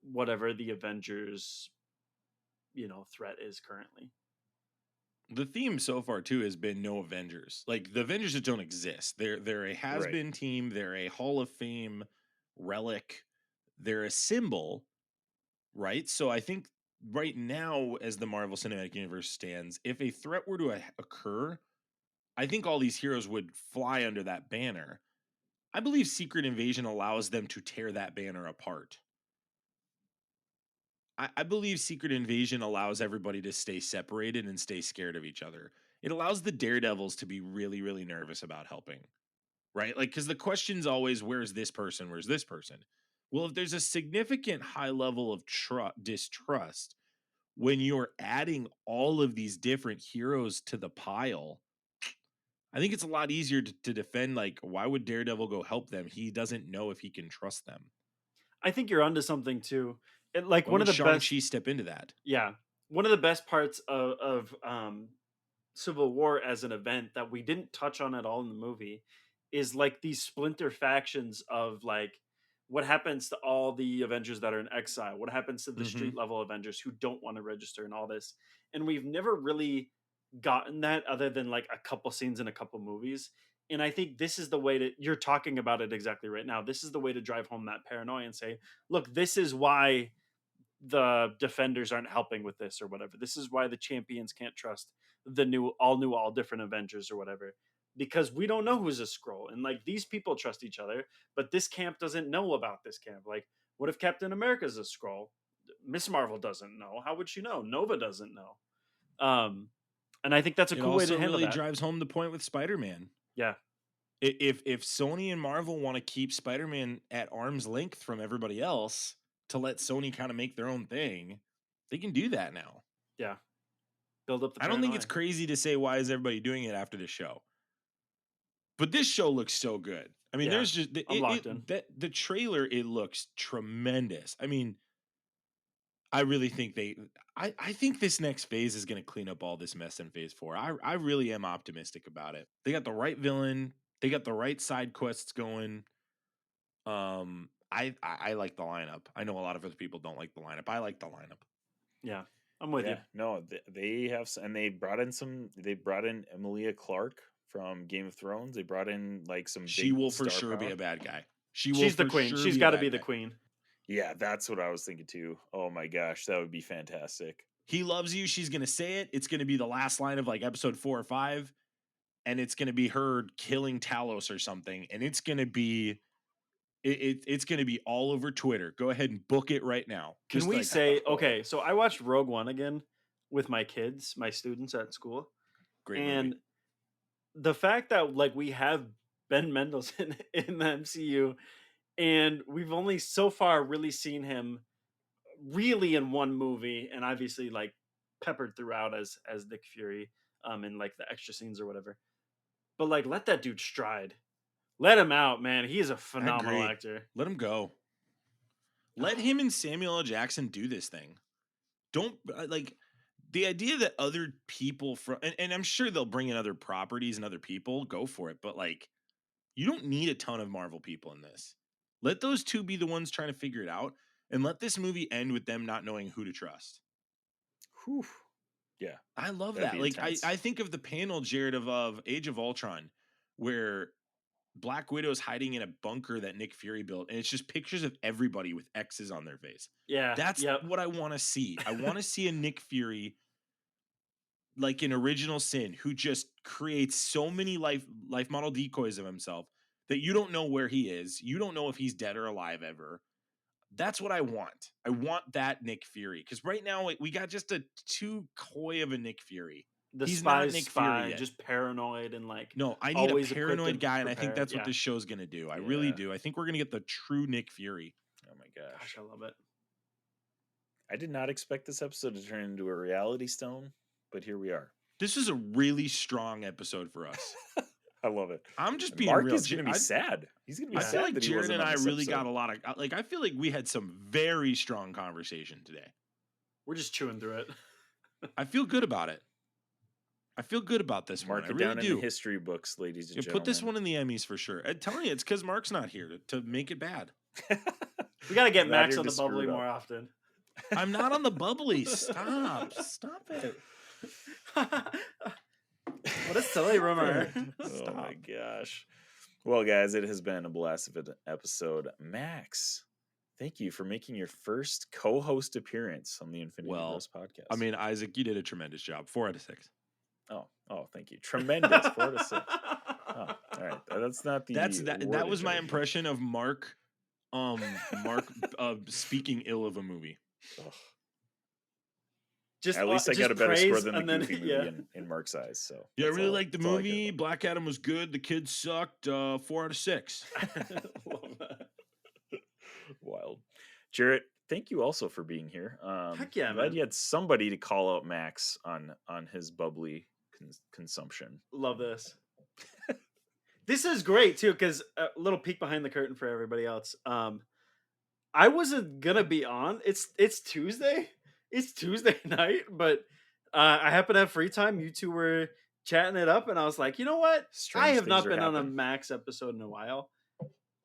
whatever the Avengers, threat is currently. The theme so far too has been no Avengers. Like the Avengers just don't exist. They're a has-been team. They're a Hall of Fame relic. They're a symbol, right? So I think right now, as the Marvel Cinematic Universe stands, if a threat were to occur, I think all these heroes would fly under that banner. I believe Secret Invasion allows them to tear that banner apart. I believe Secret Invasion allows everybody to stay separated and stay scared of each other. It allows the Daredevils to be really, really nervous about helping, right? Like, because the question's always, where's this person? Where's this person? Well, if there's a significant high level of distrust when you're adding all of these different heroes to the pile, I think it's a lot easier to defend. Like, why would Daredevil go help them? He doesn't know if he can trust them. I think you're onto something too. Like Why one would of the best. Shang-Chi step into that? Yeah, one of the best parts of Civil War as an event that we didn't touch on at all in the movie is like these splinter factions of like what happens to all the Avengers that are in exile, what happens to the street level Avengers who don't want to register and all this. And we've never really gotten that other than like a couple scenes in a couple movies. And I think this is the way to, you're talking about it exactly right now. This is the way to drive home that paranoia and say, look, this is why the defenders aren't helping with this or whatever. This is why the champions can't trust the all different Avengers or whatever, because we don't know who's a Skrull, and like these people trust each other, but this camp doesn't know about this camp. Like, what if Captain America's a Skrull? Miss Marvel doesn't know. How would she know? Nova doesn't know. And I think that's a cool way to handle really that. drives home the point with Spider-Man. Yeah. If Sony and Marvel want to keep Spider-Man at arm's length from everybody else to let Sony kind of make their own thing, they can do that now. Yeah. Build up the I don't think it's crazy to say, why is everybody doing it after this show? But this show looks so good. I mean, there's just I'm locked in. The trailer, it looks tremendous. I mean, I really think I think this next phase is going to clean up all this mess in phase 4. I really am optimistic about it. They got the right villain. They got the right side quests going. I like the lineup. I know a lot of other people don't like the lineup. I like the lineup. Yeah, I'm with you. No, they have, and they brought in Emilia Clarke from Game of Thrones. They brought in like some. She will for sure be a bad guy. She's the queen. She's got to be the queen. Yeah, that's what I was thinking too. Oh my gosh, that would be fantastic. He loves you. She's gonna say it. It's gonna be the last line of like episode 4 or 5, and it's gonna be her killing Talos or something, and it's gonna be. It's going to be all over Twitter. Go ahead and book it right now. Can we say, okay, so I watched Rogue One again with my kids, my students at school. Great and movie. the fact that like we have Ben Mendelsohn in the MCU, and we've only so far really seen him really in one movie, and obviously like peppered throughout as Nick Fury, in like the extra scenes or whatever. But like, let that dude stride. Let him out, man. He is a I phenomenal agree. actor. Let him go. Let him and Samuel L. Jackson do this thing. Don't like the idea that other people from and I'm sure they'll bring in other properties and other people, go for it. But like, you don't need a ton of Marvel people in this. Let those two be the ones trying to figure it out, and let this movie end with them not knowing who to trust. Whew. Yeah. I love That'd that. be Like, intense. I think of the panel, Jared, of Age of Ultron, where Black Widow's hiding in a bunker that Nick Fury built, and it's just pictures of everybody with X's on their face. Yeah. That's Yep. what I want to see. I want to see a Nick Fury like an Original Sin who just creates so many life model decoys of himself that you don't know where he is. You don't know if he's dead or alive ever. That's what I want. I want that Nick Fury, because right now we got just a too coy of a Nick Fury. The He's spy, not Nick Fury yet. just paranoid and like No, I need a always equipped paranoid and guy, and I think prepared. that's what this show's gonna do. I Yeah. really do. I think we're gonna get the true Nick Fury. Oh my gosh. Gosh, I love it. I did not expect this episode to turn into a reality stone, but here we are. This is a really strong episode for us. I love it. I'm just And being Mark real. is going to be sad. He's going to be I sad feel like that he Jared wasn't and on I this really episode. got a lot of like. I feel like we had some very strong conversation today. We're just chewing through it. I feel good about it. I feel good about this Mark one. it I really down in do. the history books, ladies and Yeah, gentlemen. put this one in the Emmys for sure. I'm telling you, it's because Mark's not here to make it bad. We got to get Not Max here on to the bubbly screw it more up. often. I'm not on the bubbly. Stop it. What a silly rumor. Oh my gosh. Well, guys, it has been a blast of an episode. Max, thank you for making your first co-host appearance on the Infinity Bros podcast. I mean, Isaac, you did a tremendous job. 4 out of 6. Oh, thank you. Tremendous. 4 out of 6. Oh, all right. That's not the. That was wordage my I would impression of Mark. Speaking ill of a movie. use. Ugh. Just At least I just got a better praise score than the and then- Goofy movie yeah. in Mark's eyes. So Yeah, I that's really all- liked the that's all I care movie. about. Black Adam was good. The kids sucked. 4 out of 6. Love that. Wild. Jarret, thank you also for being here. Heck yeah, glad man. you had somebody to call out Max on his bubbly consumption. Love this. This is great too, because a little peek behind the curtain for everybody else. I wasn't gonna be on. It's Tuesday. It's Tuesday night, but I happen to have free time. You two were chatting it up, and I was like, you know what? Strange I have things not are been on a happening. Max episode in a while.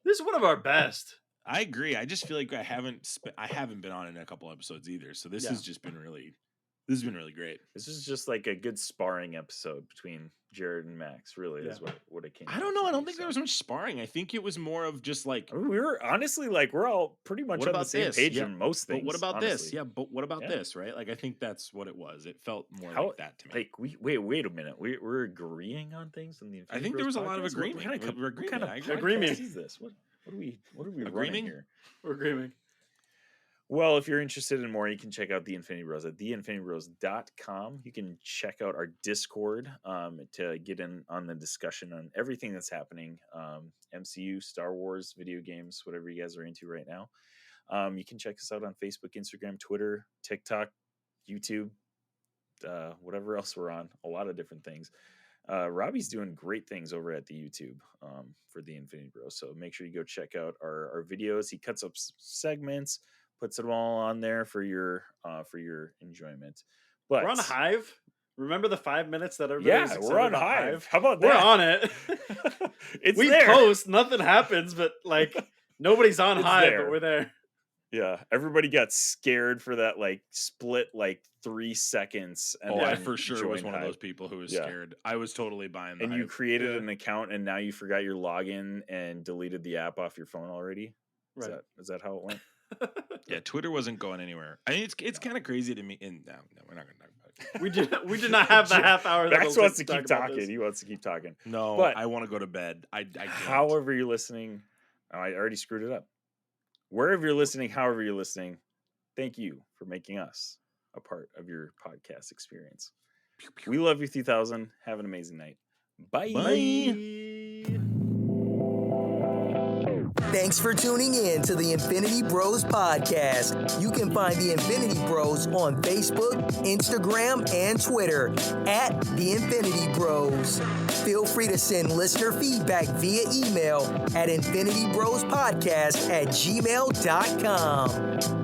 This is one of our best. I agree. I just feel like I haven't been on in a couple episodes either. So this Yeah. has just been really great. This is just like a good sparring episode between Jarret and Max. Really, is what it came. I out don't to know. I be, don't think there was much sparring. I think it was more of just like, I mean, we were honestly like we're all pretty much What on the about same this? page Yeah, in most things. but what about this? honestly. Yeah, but what about Yeah. this? Right? Like, I think that's what it was. It felt more How- like that to me. Like wait a minute. We're agreeing on things in the. I Infinity think there Bros was a lot of podcast? agreement. What kind of, We're what kind of agreeing. I podcast agree. is this? What are we running Agreeing? here? We're agreeing. Well, if you're interested in more, you can check out the Infinity Bros at theinfinitybros.com. You can check out our Discord to get in on the discussion on everything that's happening. MCU, Star Wars, video games, whatever you guys are into right now. You can check us out on Facebook, Instagram, Twitter, TikTok, YouTube, whatever else we're on. A lot of different things. Robbie's doing great things over at the YouTube for the Infinity Bros. So make sure you go check out our videos. He cuts up segments, puts it all on there for your enjoyment. But We're on Hive. Remember the 5 minutes that everybody was yeah, excited we're on about Hive. How about We're that? on it. It's we there. post, nothing happens, but like nobody's on It's Hive, there. but we're there. Yeah, everybody got scared for that like split like 3 seconds. And Oh, I then for sure was joined one of Hive. those people who was Yeah. scared. I was totally buying the And you hype. created Yeah. an account, and now you forgot your login and deleted the app off your phone already. Is Right. that how it went? Yeah, Twitter wasn't going anywhere. I mean, it's kind of crazy to me. And no, we're not going to talk about it. We did not have the half hour. that Max it'll wants to take talk keep about talking. this. He wants to keep talking. No, But- I want to go to bed. I can't. However you're listening, I already screwed it up. Wherever you're listening, however you're listening, thank you for making us a part of your podcast experience. We love you, 3000. Have an amazing night. Bye. Thanks for tuning in to the Infinity Bros podcast. You can find the Infinity Bros on Facebook, Instagram, and Twitter at the Infinity Bros. Feel free to send listener feedback via email at infinitybrospodcast@gmail.com.